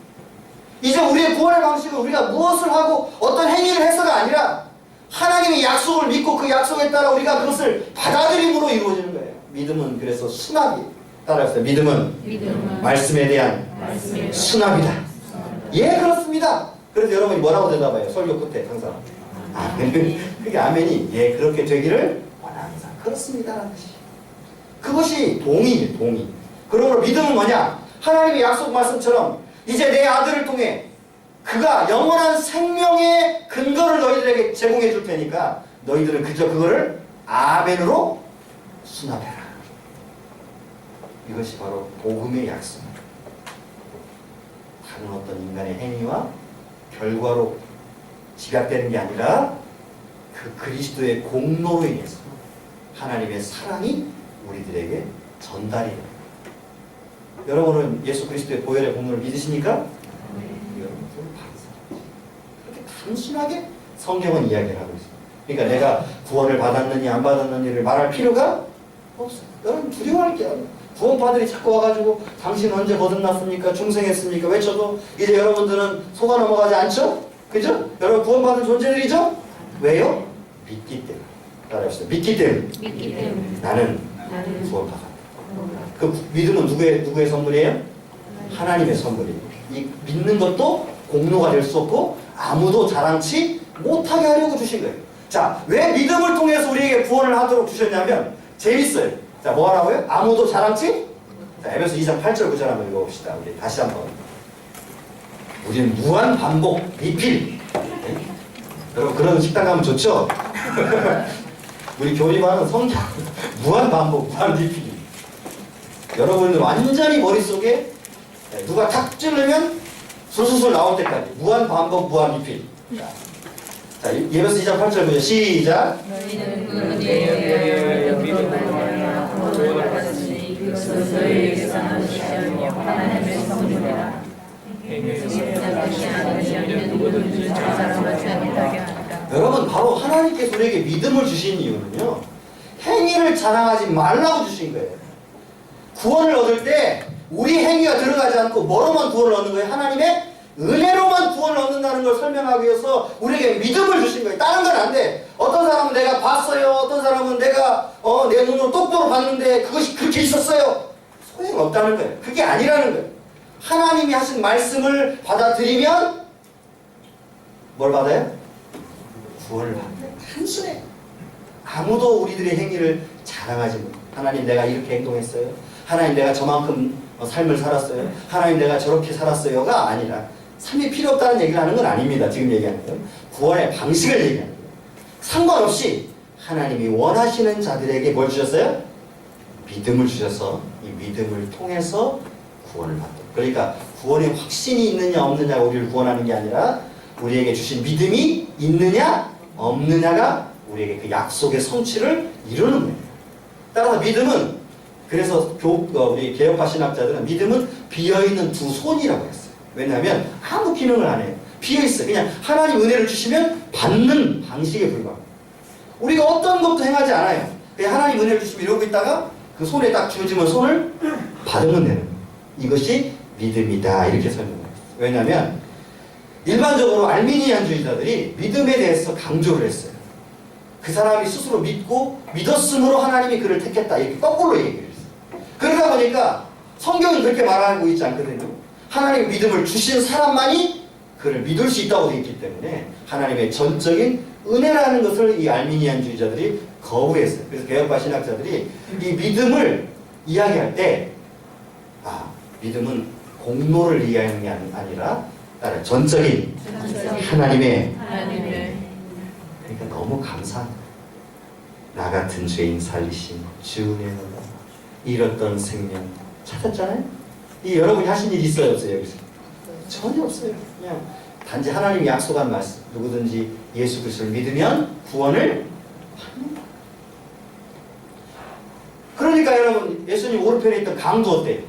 이제 우리의 구원의 방식은 우리가 무엇을 하고 어떤 행위를 해서가 아니라 하나님의 약속을 믿고 그 약속에 따라 우리가 그것을 받아들임으로 이루어지는 거예요. 믿음은 그래서 수납이 따라했어요. 믿음은 말씀에 대한 수납이다. 예, 그렇습니다. 그래서 여러분이 뭐라고 대답해요? 설교 끝에 항상 아멘. 그게 아멘이 예, 그렇게 되기를 원합니다. 그렇습니다. 그것이 동의예요. 동의. 그러므로 믿음은 뭐냐? 하나님의 약속 말씀처럼 이제 내 아들을 통해 그가 영원한 생명의 근거를 너희들에게 제공해 줄 테니까 너희들은 그저 그거를 아멘으로 수납해라. 이것이 바로 복음의 약속입니다. 다른 어떤 인간의 행위와 결과로 집약되는 게 아니라 그 그리스도의 공로로 인해서 하나님의 사랑이 우리들에게 전달이 됩니다. 여러분은 예수 그리스도의 보혈의 공로를 믿으십니까? 여러분은 그렇게 단순하게 성경은 이야기를 하고 있습니다. 그러니까 내가 구원을 받았느니 안 받았느니를 말할 필요가 없어요. 여러분 두려워할 게 아니에요. 구원파들이 자꾸 와가지고 당신 언제 거듭났습니까? 중생했습니까? 외쳐도 이제 여러분들은 속아 넘어가지 않죠? 그죠? 여러분 구원받은 존재들이죠? 왜요? 믿기 때문에. 따라하시죠. 믿기 때문에. 나는 구원받았다. 그 믿음은 누구의 선물이에요? 하나님의 선물이에요. 이 믿는 것도 공로가 될 수 없고 아무도 자랑치 못하게 하려고 주신 거예요. 자, 왜 믿음을 통해서 우리에게 구원을 하도록 주셨냐면 재밌어요. 자, 뭐 하라고요? 아무도 자랑치? 자, 에베소 2장 8절 9절 한번 읽어봅시다. 우리 다시 한번. 우리는 무한 반복 리필. 네? 여러분 그런 식당 가면 좋죠? 우리 교리반은 성경 무한 반복, 무한 리필. 여러분들 완전히 머릿속에 누가 탁 찌르면 술술술 나올 때까지 무한 반복, 무한 리필. 자, 에베소 2장 8절 9절 시작. 너희는 그 은혜의 믿음으로 말미암아 구원을 받았으니 그것은 너희에게서 난 것이 아니요 하나님의 선물이라. 누구든지 저 사람을 죄악하게 하니라. 여러분 바로 하나님께서 우리에게 믿음을 주신 이유는요 행위를 자랑하지 말라고 주신 거예요. 구원을 얻을 때 우리 행위가 들어가지 않고 뭐로만 구원을 얻는 거예요? 하나님의 은혜로만 구원을 얻는다는 걸 설명하기 위해서 우리에게 믿음을 주신 거예요. 다른 건 안 돼. 어떤 사람은 내가 봤어요. 어떤 사람은 내가 내 눈으로 똑바로 봤는데 그것이 그렇게 있었어요. 소용없다는 거예요. 그게 아니라는 거예요. 하나님이 하신 말씀을 받아들이면 뭘 받아요? 구원을 받아요. 단순해. 아무도 우리들의 행위를 자랑하지 못해요. 하나님 내가 이렇게 행동했어요. 하나님 내가 저만큼 삶을 살았어요. 하나님 내가 저렇게 살았어요가 아니라 삶이 필요 없다는 얘기를 하는 건 아닙니다. 지금 얘기하는 건 구원의 방식을 얘기하는 거예요. 상관없이 하나님이 원하시는 자들에게 뭘 주셨어요? 믿음을 주셔서 이 믿음을 통해서 구원을 받도록. 그러니까 구원의 확신이 있느냐 없느냐가 우리를 구원하는 게 아니라 우리에게 주신 믿음이 있느냐 없느냐가 우리에게 그 약속의 성취를 이루는 거예요. 따라서 믿음은 그래서 우리 개혁파 신학자들은 믿음은 비어있는 두 손이라고 했어요. 왜냐하면 아무 기능을 안 해요. 비어있어요. 그냥 하나님 은혜를 주시면 받는 방식에 불과합니다. 우리가 어떤 것도 행하지 않아요. 그냥 하나님 은혜를 주시면 이러고 있다가 그 손에 딱 쥐어지면 손을 받으면 되는 거예요. 이것이 믿음이다 이렇게 설명해요. 왜냐하면 일반적으로 알미니안주의자들이 믿음에 대해서 강조를 했어요. 그 사람이 스스로 믿고 믿었으므로 하나님이 그를 택했다 이렇게 거꾸로 얘기를 했어요. 그러다 보니까 성경은 그렇게 말하고 있지 않거든요. 하나님의 믿음을 주신 사람만이 그를 믿을 수 있다고 되어 있기 때문에 하나님의 전적인 은혜라는 것을 이 알미니안주의자들이 거부했어요. 그래서 개혁파 신학자들이 이 믿음을 이야기할 때 믿음은 공로를 이야기하는 게 아니라 따라 전적인 하나님의 그러니까 너무 감사합니다. 나 같은 죄인 살리신 주 은혜는 잃었던 생명 찾았잖아요. 이 여러분이 하신 일 있어요 없어요 여기서? 전혀 없어요. 그냥 단지 하나님이 약속한 말씀, 누구든지 예수 그리스도를 믿으면 구원을 받는다. 그러니까 여러분, 예수님 오른편에 있던 강도 어때요?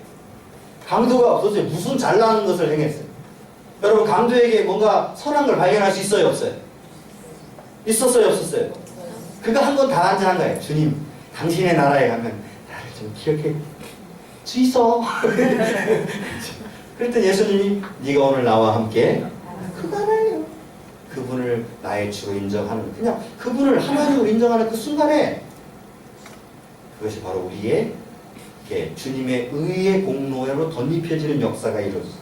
강도가 도대체 무슨 잘나는 것을 행했어요? 여러분, 강도에게 뭔가 선한 걸 발견할 수 있어요 없어요? 있었어요 없었어요? 그가 한 번 다 한잔한 거예요. 주님, 당신의 나라에 가면 나를 좀 기억해 주이소. 그랬더니 예수님이 네가 오늘 나와 함께 그가 나예요. 그분을 나의 주로 인정하는, 그냥 그분을 하나님으로 인정하는 그 순간에 그것이 바로 우리의 주님의 의의 공로로 덧입혀지는 역사가 이루어졌어요.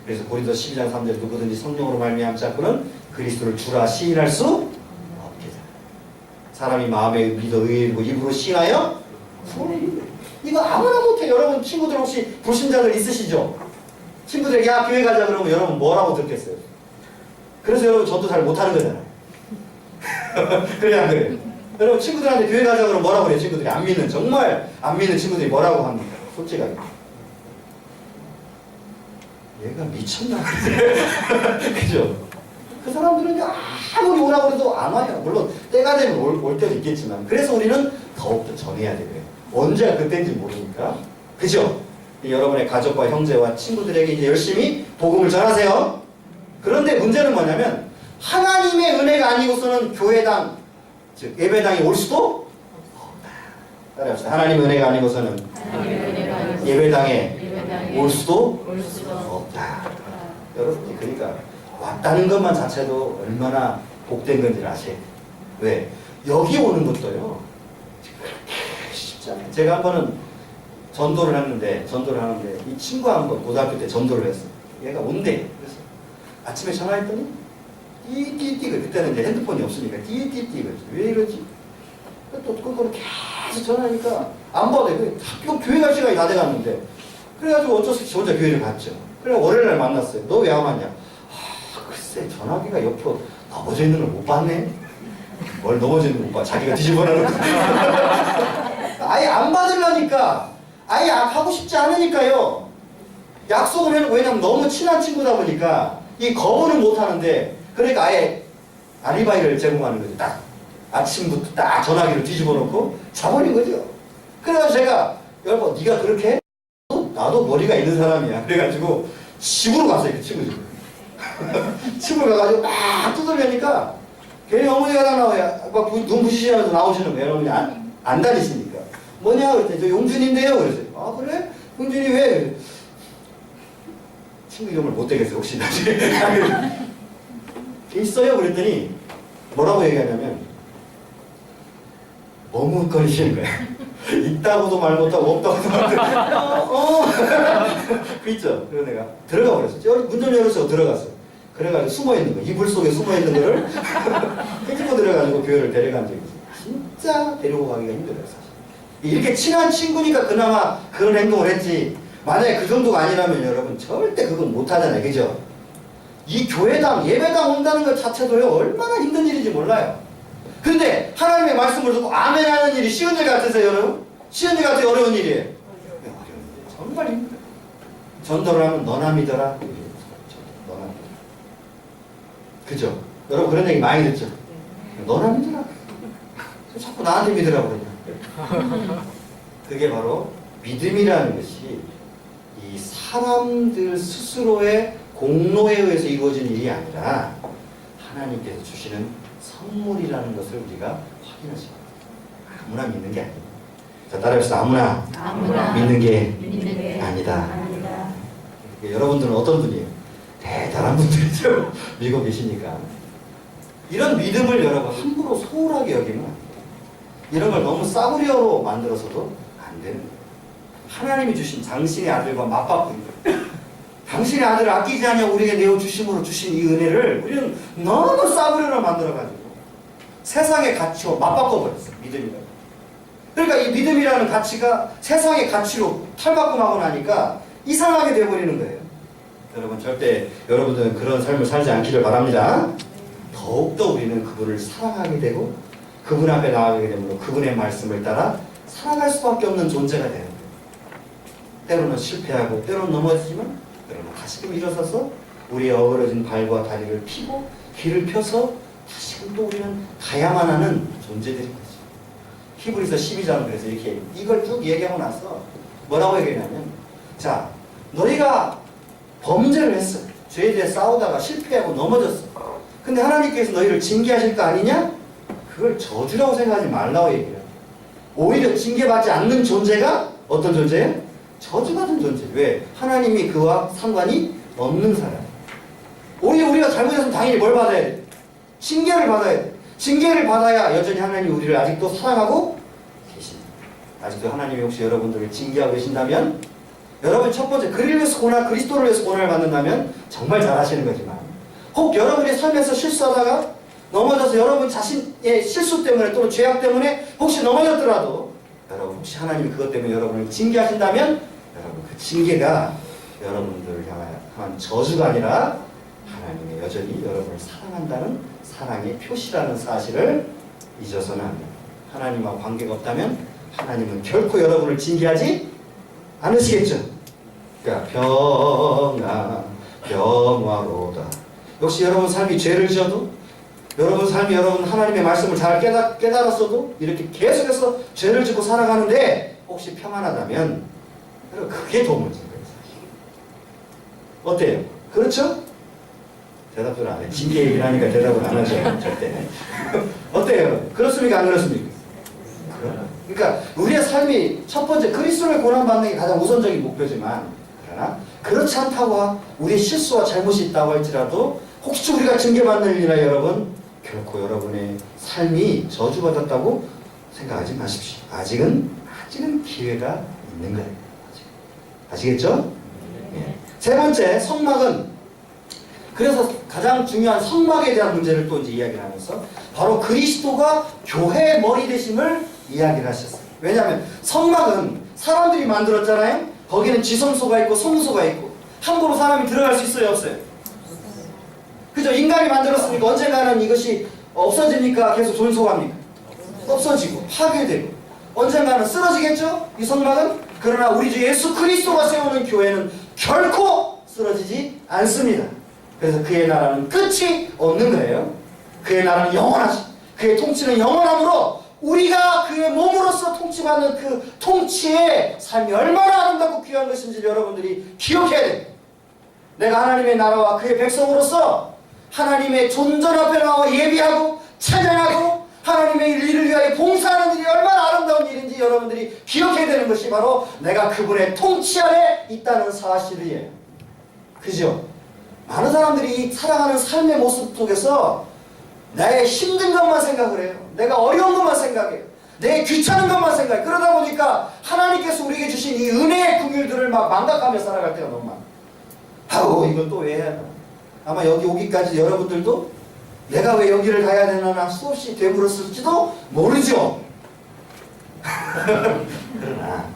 그래서 고린도 12장 3절 누구든지 성령으로 말미암지 않고는 그리스도를 주라 시인할 수 없게 되라. 사람이 마음에 믿어 의인이고 입으로 시인하여 이거 아무나 못해. 여러분 친구들 혹시 불신자들 있으시죠? 친구들에게 야 교회 가자 그러면 여러분 뭐라고 듣겠어요? 그래서 여러분 저도 잘 못하는 거잖아요. 그래 안 그래요? 여러분 친구들한테 교회 가자 그러면 뭐라고 그래요? 친구들이 안 믿는, 정말 안 믿는 친구들이 뭐라고 합니까? 솔직하게 얘가 미쳤나? 그죠? 그 사람들은 아무리 오라고 해도 안 와요. 물론 때가 되면 올 때도 있겠지만, 그래서 우리는 더욱더 전해야 되고요. 언제가 그때인지 모르니까. 그죠? 여러분의 가족과 형제와 친구들에게 이제 열심히 복음을 전하세요. 그런데 문제는 뭐냐면 하나님의 은혜가 아니고서는 교회당, 즉 예배당에 올 수도 없다. 따라합시다. 하나님의 은혜가 아니고서는 예배당에 올 수도 없다. 여러분이 그러니까 왔다는 것만 자체도 얼마나 복된 건지를 아셔야 돼요. 왜? 여기 오는 것도요 그렇게 쉽지 않아요. 제가 한 번은 전도를 하는데 이 친구가 한 번 고등학교 때 전도를 했어요. 얘가 온대. 그래서 아침에 전화했더니 띠띠띠, 그때는 이제 핸드폰이 없으니까 띠띠띠, 왜 이러지? 또 그거를 계속 전화하니까 안 받아요. 학교 교회 갈 시간이 다 돼갔는데, 그래가지고 어쩔 수 없이 혼자 교회를 갔죠. 그래 월요일날 만났어요. 너 왜 안 왔냐? 글쎄 전화기가 옆에 넘어져 있는 걸 못 봤네. 뭘 넘어져 있는 걸 못 봐. 자기가 뒤집어놓는 거. 아예 안 받으려니까, 아예 하고 싶지 않으니까요. 약속을 해놓고, 왜냐면 너무 친한 친구다 보니까 이 거부를 못 하는데, 그러니까 아예 아리바이를 제공하는 거죠. 딱 아침부터 딱 전화기를 뒤집어 놓고 자버린 거죠. 그래가지고 제가 여러분 네가 그렇게 해? 나도 머리가 있는 사람이야. 그래가지고 집으로 갔어요. 그 친구 집으로. 집으로 가가지고 막 두들려니까 괜히 어머니가 다 나와요. 막 눈 부시시면서 나오시는 거예요. 여러분이 안 다니시니까. 뭐냐 그랬더니 저 용준인데요. 그랬어요. 아 그래? 용준이 왜? 친구 이름을 못 대겠어요. 혹시 나중에. 있어요? 그랬더니 뭐라고 얘기하냐면 머뭇거리시는 거야. 있다고도 말 못하고 없다고도 말 못하고 그 있죠? 그래서 내가 들어가 버렸어요. 문 좀 열어서 들어갔어요. 그래가지고 숨어있는 거, 이불 속에 숨어있는 거를 끄집어 들어가지고 교회를 데려간 적이 있어요. 진짜 데리고 가기가 힘들어요 사실. 이렇게 친한 친구니까 그나마 그런 행동을 했지, 만약에 그 정도가 아니라면 여러분 절대 그건 못하잖아요. 그죠? 이 교회당, 예배당 온다는 것 자체도요 얼마나 힘든 일인지 몰라요. 근데 하나님의 말씀을 듣고 아멘 하는 일이 쉬운 일 같으세요 여러분? 쉬운 일 같아요? 어려운 일이에요? 어려운 일, 정말 힘들어요. 전도를 하면 너나 믿어라. 너나 믿어라. 그죠? 여러분 그런 얘기 많이 듣죠? 너나 믿어라. 자꾸 나한테 믿으라고 그러냐. 그게 바로 믿음이라는 것이 이 사람들 스스로의 공로에 의해서 이루어진 일이 아니라 하나님께서 주시는 선물이라는 것을 우리가 확인하셔야 돼요. 아무나 믿는 게 아닙니다. 자, 따라합시다. 아무나 믿는 게 아니다. 여러분들은 어떤 분이에요? 대단한 분들이죠. 믿고 계시니까. 이런 믿음을 여러분 함부로 소홀하게 여기면 안 돼요. 이런 걸 너무 싸구려로 만들어서도 안 되는 거예요. 하나님이 주신 당신의 아들과 맞바꾼 거예요. 당신의 아들을 아끼지 않냐고 우리에게 내어주심으로 주신 이 은혜를 우리는 너무 싸구려로 만들어가지고 세상의 가치와 맞바꿔버렸어요. 믿음이라고. 그러니까 이 믿음이라는 가치가 세상의 가치로 탈바꿈하고 나니까 이상하게 되어버리는 거예요. 여러분 절대 여러분들은 그런 삶을 살지 않기를 바랍니다. 더욱더 우리는 그분을 사랑하게 되고 그분 앞에 나아가게 되므로 그분의 말씀을 따라 살아갈 수밖에 없는 존재가 되는 거예요. 때로는 실패하고 때로는 넘어지지만 때로는 다시금 일어서서 우리의 어그러진 발과 다리를 펴고 길을 펴서 다시금 또 우리는 가야만 하는 존재들인 거죠. 히브리서 12장은 그래서 이렇게 이걸 쭉 얘기하고 나서 뭐라고 얘기하냐면, 자, 너희가 범죄를 했어. 죄에 대해 싸우다가 실패하고 넘어졌어. 근데 하나님께서 너희를 징계하실 거 아니냐? 그걸 저주라고 생각하지 말라고 얘기해요. 오히려 징계받지 않는 존재가 어떤 존재예요? 저주받은 존재. 왜? 하나님이 그와 상관이 없는 사람. 오히려 우리가 잘못했으면 당연히 뭘 받아야 돼? 징계를 받아야 돼. 징계를 받아야 여전히 하나님이 우리를 아직도 사랑하고 계십니다. 아직도 하나님이 혹시 여러분들을 징계하고 계신다면, 여러분 첫 번째 그리스도를 위해서 고난, 그리스도를 위해서 고난을 받는다면 정말 잘하시는 거지만, 혹 여러분의 삶에서 실수하다가 넘어져서 여러분 자신의 실수 때문에 또는 죄악 때문에 혹시 넘어졌더라도, 여러분 혹시 하나님이 그것 때문에 여러분을 징계하신다면, 여러분 그 징계가 여러분들을 향한 저주가 아니라 하나님이 여전히 여러분을 사랑한다는 사랑의 표시라는 사실을 잊어서는 안 됩니다. 하나님과 관계가 없다면 하나님은 결코 여러분을 징계하지 않으시겠죠. 그러니까 평화로다. 역시 여러분 삶이 죄를 지어도, 여러분 삶이 여러분 하나님의 말씀을 잘 깨달았어도 이렇게 계속해서 죄를 짓고 살아가는데 혹시 평안하다면 그게 더 문제인 거예요. 어때요? 그렇죠? 대답을 안 해. 징계 얘기를 하니까 대답을 안 하죠. 절대. 어때요? 그렇습니까? 안 그렇습니까? 그러니까 우리의 삶이 첫 번째 그리스도를 고난받는 게 가장 우선적인 목표지만, 그러나 그렇지 않다고 우리의 실수와 잘못이 있다고 할지라도 혹시 우리가 징계받는 일이나 여러분 결코 여러분의 삶이 저주받았다고 생각하지 마십시오. 아직은 기회가 있는 거예요. 아시겠죠? 네. 세 번째, 성막은, 그래서 가장 중요한 성막에 대한 문제를 또 이제 이야기를 하면서 바로 그리스도가 교회의 머리 되심을 이야기를 하셨어요. 왜냐하면 성막은 사람들이 만들었잖아요. 거기는 지성소가 있고 성소가 있고 함부로 사람이 들어갈 수 있어요, 없어요? 그죠? 인간이 만들었으니까 언젠가는 이것이 없어집니까? 계속 존속합니까? 없어지고 파괴되고 언젠가는 쓰러지겠죠? 이 성막은. 그러나 우리 주 예수 그리스도가 세우는 교회는 결코 쓰러지지 않습니다. 그래서 그의 나라는 끝이 없는 거예요. 그의 나라는 영원하시, 그의 통치는 영원하므로 우리가 그의 몸으로서 통치받는 그 통치의 삶이 얼마나 아름답고 귀한 것인지 여러분들이 기억해야 됩니다. 내가 하나님의 나라와 그의 백성으로서 하나님의 존전 앞에 나와 예비하고 찬양하고 하나님의 일을 위하여 봉사하는 일이 얼마나 아름다운 일인지 여러분들이 기억해야 되는 것이 바로 내가 그분의 통치 아래 있다는 사실이에요. 그죠? 많은 사람들이 살아가는 삶의 모습 속에서 나의 힘든 것만 생각을 해요. 내가 어려운 것만 생각해요. 내 귀찮은 것만 생각해요. 그러다 보니까 하나님께서 우리에게 주신 이 은혜의 긍휼들을 막 망각하며 살아갈 때가 너무 많아요. 아우 이건 또 왜 해야 하나. 아마 여기 오기까지 여러분들도 내가 왜 여기를 가야 되나 수없이 되물었을지도 모르죠. 그러나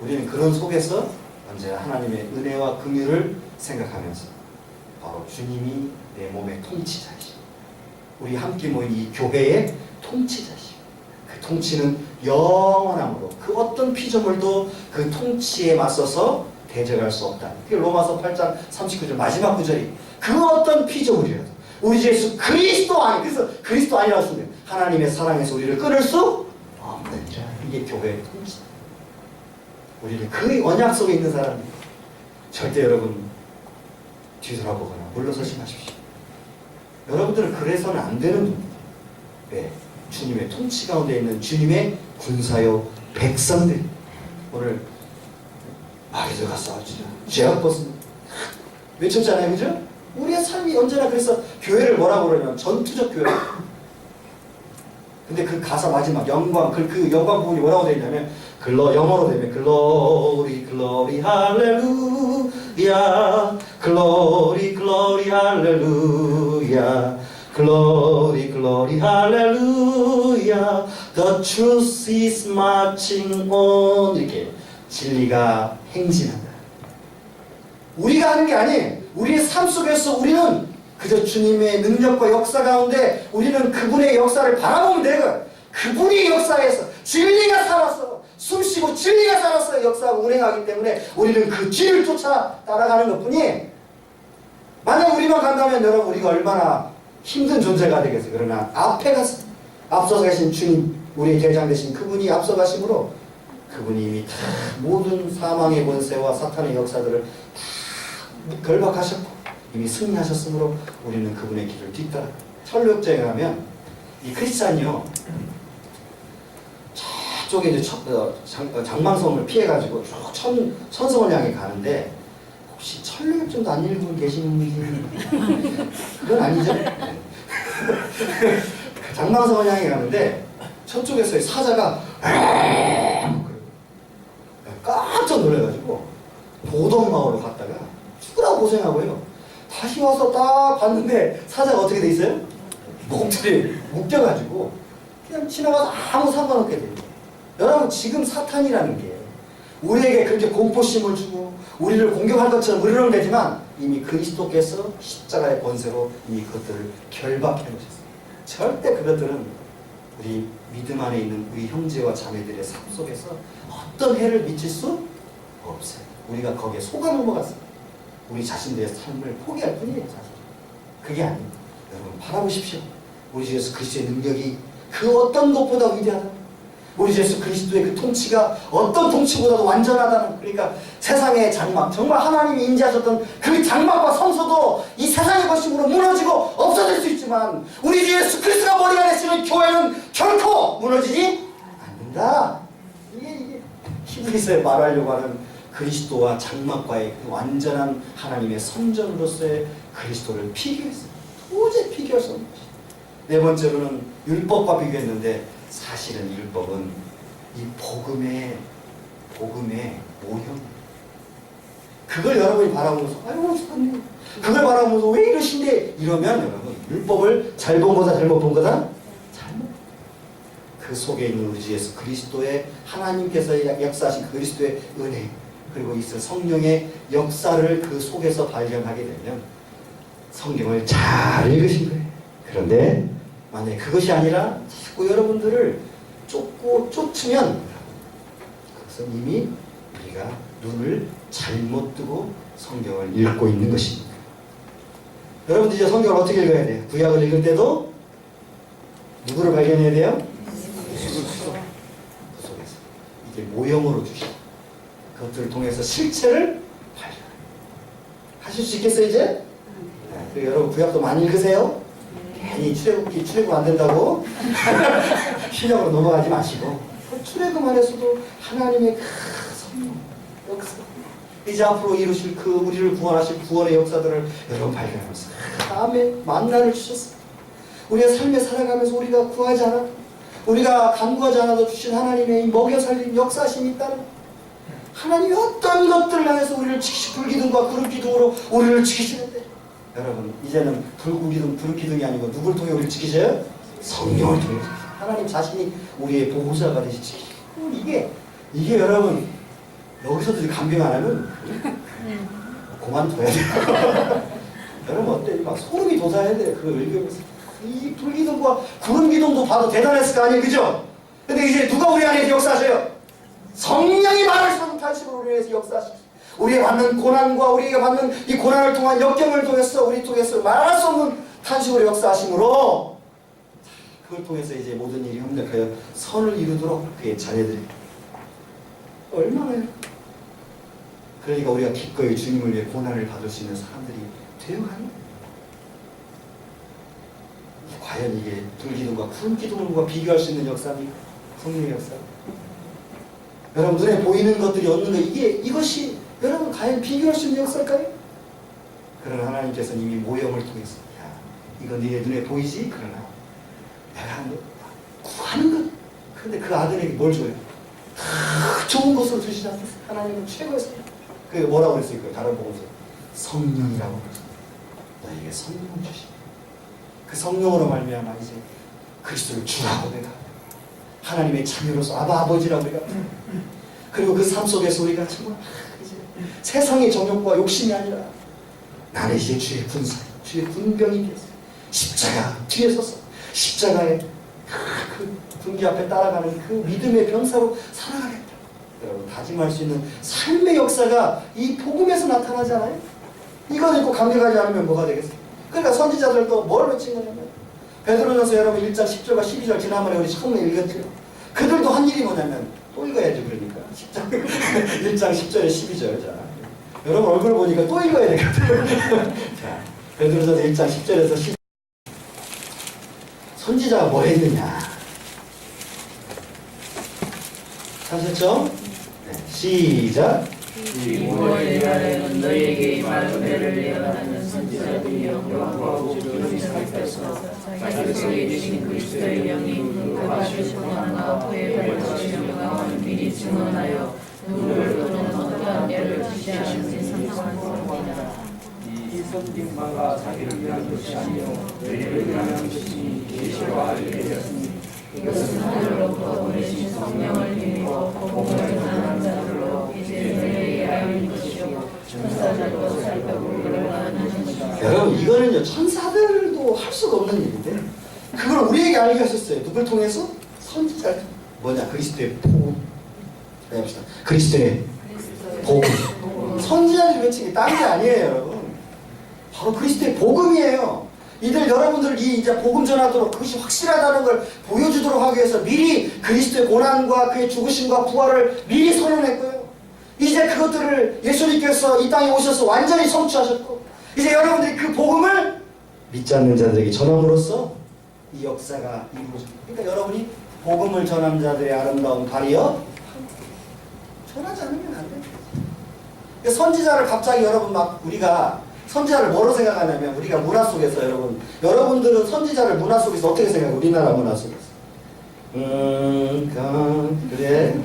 우리는 그런 속에서 언제나 하나님의 은혜와 긍휼을 생각하면서 바로 주님이 내 몸의 통치자이시고 우리 함께 모인 이 교회의 통치자이시고 그 통치는 영원함으로 그 어떤 피조물도 그 통치에 맞서서 대적할 수 없다. 그게 로마서 8장 39절 마지막 구절이 그 어떤 피조물이라도 우리 주 예수 그리스도 아니, 그래서 그리스도 아니라고 쓰는데 하나님의 사랑에서 우리를 끊을 수 없는 자. 이게 교회의 통치. 우리는 그 언약 속에 있는 사람입니다. 절대 여러분 뒤돌아보거나 물러서지 마십시오. 여러분들은 그래서는 안 되는 분입니다. 왜? 주님의 통치 가운데 있는 주님의 군사요 백성들. 오늘 마귀들과 싸우지라 죄악 벗은 외쳤잖아요, 그죠? 우리의 삶이 언제나 그래서 교회를 뭐라고 그러냐면 전투적 교회. 근데 그 가사 마지막 영광 그 영광 부분이 뭐라고 되어 있냐면 영어로 되면 글로리 글로리 할렐루야 글로리 글로리 할렐루야 글로리 글로리 할렐루야 The truth is marching on 이렇게 진리가 행진한다. 우리가 하는 게 아니에요. 우리의 삶 속에서 우리는 그저 주님의 능력과 역사 가운데 우리는 그분의 역사를 바라보면 되고 그분이 역사에서 진리가 살아서 숨쉬 주시고 진리가 살아서 역사하고 운행하기 때문에 우리는 그 뒤를 쫓아 따라가는 것뿐이, 만약 우리만 간다면 여러분 우리가 얼마나 힘든 존재가 되겠어요. 그러나 앞에 가서 앞서서 계신 주님, 우리의 대장 되신 그분이 앞서가심으로 그분이 이미 다 모든 사망의 권세와 사탄의 역사들을 다 결박하셨고 이미 승리하셨으므로 우리는 그분의 길을 뒤따라. 철로역정에 가면 이 크리스찬이요, 저쪽에 이제 장망성을 피해가지고 쭉 천성을 향해 가는데, 혹시 철로역정도 안 읽은 분 계시는지? 그건 아니죠? 장망성을 향해 가는데 저쪽에서 사자가 깜짝 놀래가지고 도덕마을로 갔다가 죽으라고 고생하고요. 다시 와서 딱 봤는데 사자가 어떻게 돼 있어요? 목줄이 묶여가지고 그냥 지나가서 아무 상관없게 돼요. 여러분, 지금 사탄이라는 게 우리에게 그렇게 공포심을 주고 우리를 공격할 것처럼 으르렁대지만 이미 그리스도께서 십자가의 권세로 이미 그것들을 결박해 놓으셨어요. 절대 그것들은 우리 믿음 안에 있는 우리 형제와 자매들의 삶 속에서 어떤 해를 미칠 수 없어요. 우리가 거기에 속아 넘어갔어요. 우리 자신들의 삶을 포기할 뿐이에요. 사실 그게 아닙니다. 여러분, 바라보십시오. 우리 주 예수 그리스도의 능력이 그 어떤 것보다 위대하다. 우리 주 예수 그리스도의 그 통치가 어떤 통치보다도 완전하다는, 그러니까 세상의 장막, 정말 하나님이 인지하셨던 그 장막과 성소도 이 세상의 것임으로 무너지고 없어질 수 있지만 우리 주 예수 그리스도가 머리가 되시는 교회는 결코 무너지지 않는다. 이게 히브리서에 말하려고 하는 그리스도와 장막과의 그 완전한 하나님의 성전으로서의 그리스도를 비교했어요. 도저히 비교할 수 없는 것이죠. 네 번째로는 율법과 비교했는데, 사실은 율법은 이 복음의 모형. 그걸 여러분이 바라보면서 아이고 좋네, 그걸 바라보면서 왜 이러신데, 이러면 여러분 율법을 잘 본 거다 잘못 본 거다? 잘못. 그 속에 있는 우리 주 예수 그리스도의 하나님께서 역사하신 그리스도의 은혜, 그리고 있을 성령의 역사를 그 속에서 발견하게 되면 성경을 잘 읽으신 거예요. 그런데 만약에 그것이 아니라 자꾸 여러분들을 쫓으면 그것은 이미 우리가 눈을 잘못 뜨고 성경을 읽고 있는 것입니다. 여러분들 이제 성경을 어떻게 읽어야 돼요? 구약을 읽을 때도 누구를 발견해야 돼요? 예수 그리스도. 그 속에서 이게 모형으로 주시고 그것들을 통해서 실체를 발견해요. 하실 수 있겠어요 이제? 네. 여러분 구약도 많이 읽으세요. 괜히 출애굽 안 된다고 신약으로 넘어가지 마시고, 출애굽 안에서도 하나님의 그 성령 역사, 이제 앞으로 이루실 그 우리를 구원하실 구원의 역사들을 여러분 발견하면서 다음에 만나를 주셨습니다. 우리의 삶에 살아가면서 우리가 구하지 않아도, 우리가 간구하지 않아도 주신 하나님의 이 먹여 살린 역사심이 있다는, 하나님이 어떤 것들을 향해서 우리를 지키시, 불기둥과 구름기둥으로 우리를 지키시는데, 여러분 이제는 불구기둥, 불기둥이 아니고 누굴 통해 우리를 지키셔요? 성령을 통해. 하나님 자신이 우리의 보호자가 되시지. 이게 여러분 여기서도 감경 안 하면 그만둬야 돼요. 여러분 어때? 막 소름이 돋아야 돼요. 그걸 읽으면서. 이 불기둥과 구름기둥도 봐도 대단했을 거 아니에요, 그죠? 근데 이제 누가 우리 안에서 역사하셔요? 성령이 말할 수 없는 탄식으로 우리 안에서 역사하시죠. 우리가 받는 고난과 우리가 받는 이 고난을 통한 역경을 통해서 우리 통해서 말할 수 없는 탄식으로 역사하심으로, 그걸 통해서 이제 모든 일이 협력하여 선을 이루도록 그의 자녀들이 얼마나, 그러니까 우리가 기꺼이 주님을 위해 고난을 받을 수 있는 사람들이 되어야 하는, 과연 이게 불기둥과 구름기둥과 비교할 수 있는 역사입니까? 성령의 역사. 여러분 눈에 보이는 것들이 없는 거, 이것이 여러분 과연 비교할 수 있는 역사일까요? 그러나 하나님께서는 이미 모형을 통해서, 야, 이건 네 눈에 보이지? 그러나 내가 구하는 것. 그런데 그 아들에게 뭘 줘요? 다 좋은 것으로 주시지 않겠어요? 하나님은 최고였어요. 그게 뭐라고 그랬어요? 다른 복음서 성령이라고 그랬어요. 너에게 성령 주시. 그 성령으로 말미암아 이제 그리스도를 주라고 내가 하나님의 자녀로서 아버지라고 우리가, 그리고 그 삶 속에서 우리가 정말 이제 세상의 정욕과 욕심이 아니라 나는 이제 주의 군사, 주의 군병이 되었어요. 십자가 뒤에 서서 십자가의 그 군기 앞에 따라가는 그 믿음의 병사로 살아가겠다. 여러분 다짐할 수 있는 삶의 역사가 이 복음에서 나타나잖아요. 이걸 읽고 감격하지 않으면 뭐가 되겠어요? 그러니까 선지자들도 뭘 외친 거냐면 베드로전서 여러분 1장 10절과 12절 지난번에 우리 처음에 읽었죠. 그들도 한 일이 뭐냐면 또 읽어야죠. 그러니까 10장 1장 10절에 12절. 자, 여러분 얼굴 보니까 또 읽어야 되거든요. 자, 베드로전서 1장 10절에서 12절. 선지자가 뭐 했느냐? 하셨죠? 네, 시작. 이 무엇을 위하여는 너희에게 이 말씀을 예언하는 선지자들이 영광하고 주를 살펴서 자기 속에 계신 그리스도의 영이 그가 주실 고난과 후에 받을 것의 영광을 미리 증언하여 누구를 또는 어떠한 예를 지시하는지 상상하옵니다. 이 선진마가 자기를 위한 것이 아니요 너희를 위한 것이니 계시로 알게 되었으니 이것은 하늘로부터 보내신 성령을 힘입어 복음을 전하는 자들로 이제 너희에게 알린 것이요 천사들도 살펴보기를 원하는 것이다. 여러분 이거는요 천사들도 할 수가 없는 일인데 그걸 우리에게 알게 하셨어요. 누굴 통해서? 선지자. 뭐냐? 그리스도의 복음. 네, 봅시다. 그리스도의 복음. 선지자들이 외친 게 딴 게 아니에요, 여러분. 바로 그리스도의 복음이에요. 이들 여러분들 이 이제 복음 전하도록 그것이 확실하다는 걸 보여주도록 하기 위해서 미리 그리스도의 고난과 그의 죽으심과 부활을 미리 선언했고요. 이제 그것들을 예수님께서 이 땅에 오셔서 완전히 성취하셨고 이제 여러분들이 그 복음을 믿지 않는 자들에게 전함으로써 이 역사가 이루어집니다. 그러니까 여러분이 복음을 전하는 자들의 아름다운 발이여 전하지 않으면 안 됩니다. 그러니까 선지자를 갑자기 여러분 막 우리가 선지자를 뭐로 생각하냐면 우리가 문화 속에서 여러분들은 선지자를 문화 속에서 어떻게 생각해요? 우리나라 문화 속에서 그래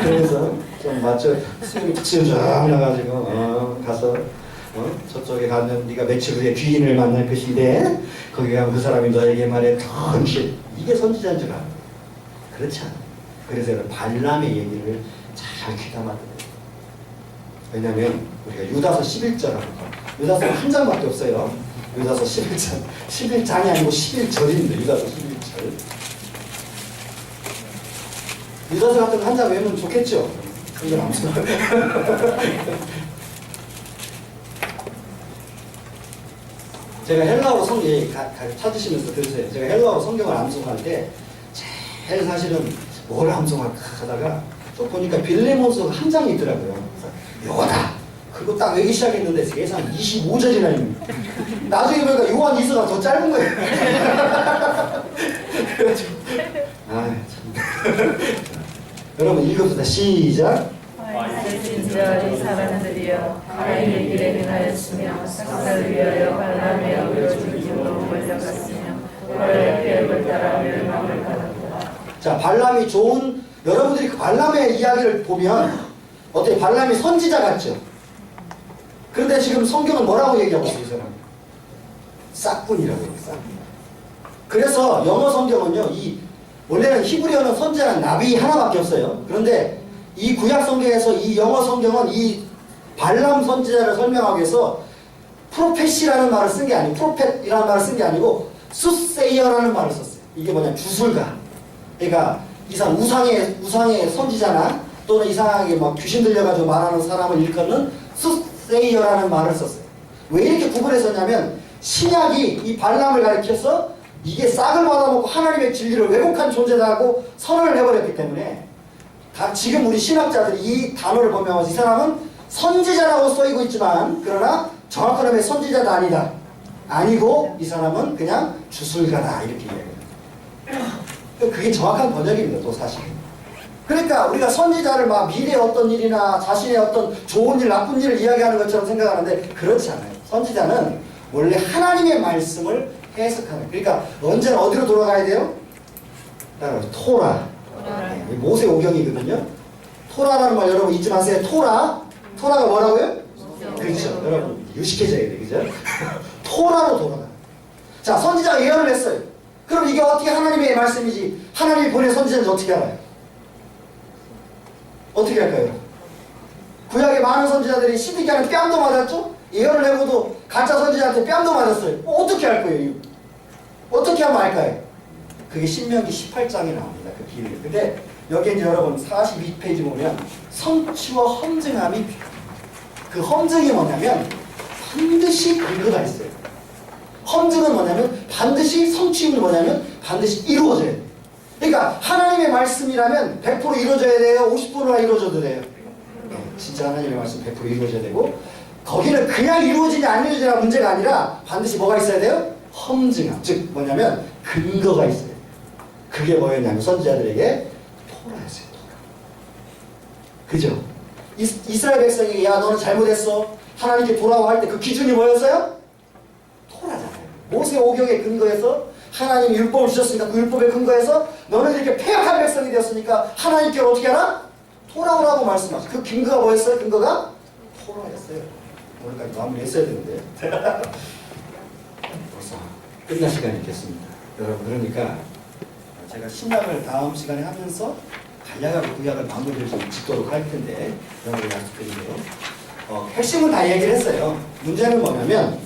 그래서 좀 맞춰 수염이 툭 나가지고 가서 저쪽에 가면 네가 며칠 후에 귀인을 만날 것인데 거기 가면 그 사람이 너에게 말해 덩실 이게 선지자인 줄 알아. 그렇지 않아. 그래서 발람의 얘기를 잘 귀담아 들어요. 왜냐면 우리가 유다서 11절하고 유다서는 한 장밖에 없어요. 유다서 11장 11장이 아니고 11절인데 유다서 11절 유다서 같은 한 장 외우면 좋겠죠? 이건 아무튼 제가 헬라어로 성경 찾으시면서 들으세요. 제가 헬라어로 성경을 암송할 때 제일 사실은 뭘 암송할까 하다가 또 보니까 빌레몬서가 한 장이 있더라고요. 요거다. 그거 딱 외기 시작했는데 세상 25절이나 있는. 나중에 보니까 요한 2서가 더 짧은 거예요. 그래가지고 참. 여러분 읽어보자. 시작. 진짜 이 사람들이여 가인의 길에 행하였으며 삭사를 위하여 발람의 악을 줄기로 몰려갔으며 원래 계획을 따라 멸망을 받았다. 자, 발람이 좋은 여러분들이 그 발람의 이야기를 보면 어떻게 발람이 선지자 같죠? 그런데 지금 성경은 뭐라고 얘기하고 있어요, 이 사람? 싹군이라고 해요, 싹군. 그래서 영어 성경은요, 원래는 히브리어는 선지자는 나비 하나밖에 없어요. 그런데 이 구약 성경에서 이 영어 성경은 이 발람 선지자를 설명하기 위해서 프로펫이라는 말을 쓴 게 아니고 프로펫이라는 말을 쓴 게 아니고 수세이어라는 말을 썼어요. 이게 뭐냐 주술가. 그러니까 이상 우상의 선지자나 또는 이상하게 막 귀신 들려가지고 말하는 사람을 일컫는 수세이어라는 말을 썼어요. 왜 이렇게 구분했었냐면 신약이 이 발람을 가리켜서 이게 싹을 받아먹고 하나님의 진리를 왜곡한 존재다고 선언을 해버렸기 때문에 지금 우리 신학자들이 이 단어를 보면 이 사람은 선지자라고 써있고 있지만 그러나 정확한 의미의 선지자도 아니다. 아니고 이 사람은 그냥 주술가다 이렇게 이야기해요. 그게 정확한 번역입니다. 또 사실. 그러니까 우리가 선지자를 막 미래의 어떤 일이나 자신의 어떤 좋은 일, 나쁜 일을 이야기하는 것처럼 생각하는데 그렇지 않아요. 선지자는 원래 하나님의 말씀을 해석하는. 그러니까 언제나 어디로 돌아가야 돼요? 토라. 모세 오경이거든요. 토라라는 말 여러분 잊지 마세요. 토라가 뭐라고요? 그렇죠. 여러분 유식해져야 돼, 그죠? 토라로 돌아가. 자, 선지자가 예언을 했어요. 그럼 이게 어떻게 하나님의 말씀이지? 하나님이 보낸 선지자인지 어떻게 알아요? 어떻게 할까요? 구약의 많은 선지자들이 시드기야는 뺨도 맞았죠? 예언을 해고도 가짜 선지자한테 뺨도 맞았어요. 어떻게 할 거예요? 어떻게 하면 알까요? 그게 신명기 18장에 나옵니다. 그 비밀. 근데 여기 이제 여러분 42페이지 보면 성취와 험증함이 그 험증이 뭐냐면 반드시 근거가 있어요. 험증은 뭐냐면 반드시 성취는 뭐냐면 반드시 이루어져야 돼요. 그러니까 하나님의 말씀이라면 100% 이루어져야 돼요? 50%나 이루어져도 돼요? 진짜 하나님의 말씀 100% 이루어져야 되고 거기는 그냥 이루어지냐 안 이루어지냐 문제가 아니라 반드시 뭐가 있어야 돼요? 험증함. 즉 뭐냐면 근거가 있어야 돼요. 그게 뭐였냐면 선지자들에게 토라였어요. 토라. 그죠? 이스라엘 백성이 야 너는 잘못했어. 하나님께 돌아와 할 때 그 기준이 뭐였어요? 토라잖아요. 모세 오경의 근거에서 하나님이 율법을 주셨으니까 그 율법에 근거해서 너는 이렇게 패역한 백성이 되었으니까 하나님께로 어떻게 하나? 돌아오라고 말씀하죠. 그 근거가 뭐였어요? 근거가 토라였어요. 오늘까지 마무리했어야 되는데 벌써 끝날 시간이 됐습니다. 여러분 그러니까 제가 신약을 다음 시간에 하면서 간략하게 구약을 마무리를 좀 짓도록 할 텐데 여러분 약속드리고요. 핵심은 다 얘기를 했어요. 문제는 뭐냐면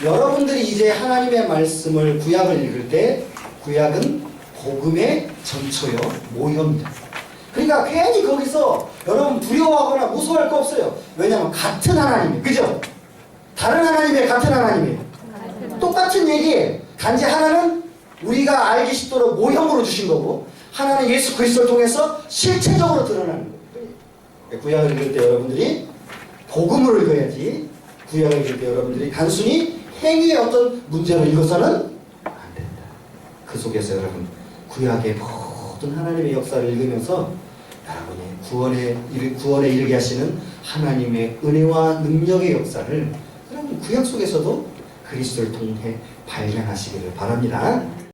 여러분들이 이제 하나님의 말씀을 구약을 읽을 때 구약은 복음의 전초요 모형입니다. 그러니까 괜히 거기서 여러분 두려워하거나 무서워할 거 없어요. 왜냐하면 같은 하나님이에요. 그죠? 다른 하나님이에요? 같은 하나님이에요? 똑같은 얘기예요. 단지 하나는 우리가 알기 쉽도록 모형으로 주신 거고 하나는 예수 그리스도를 통해서 실체적으로 드러나는 거예요. 구약을 읽을 때 여러분들이 복음을 읽어야지 구약을 읽을 때 여러분들이 단순히 행위의 어떤 문제로 읽어서는 안 된다. 그 속에서 여러분 구약의 모든 하나님의 역사를 읽으면서 여러분의 구원에 이르게 하시는 하나님의 은혜와 능력의 역사를 여러분 구약 속에서도 그리스도를 통해 발견하시기를 바랍니다.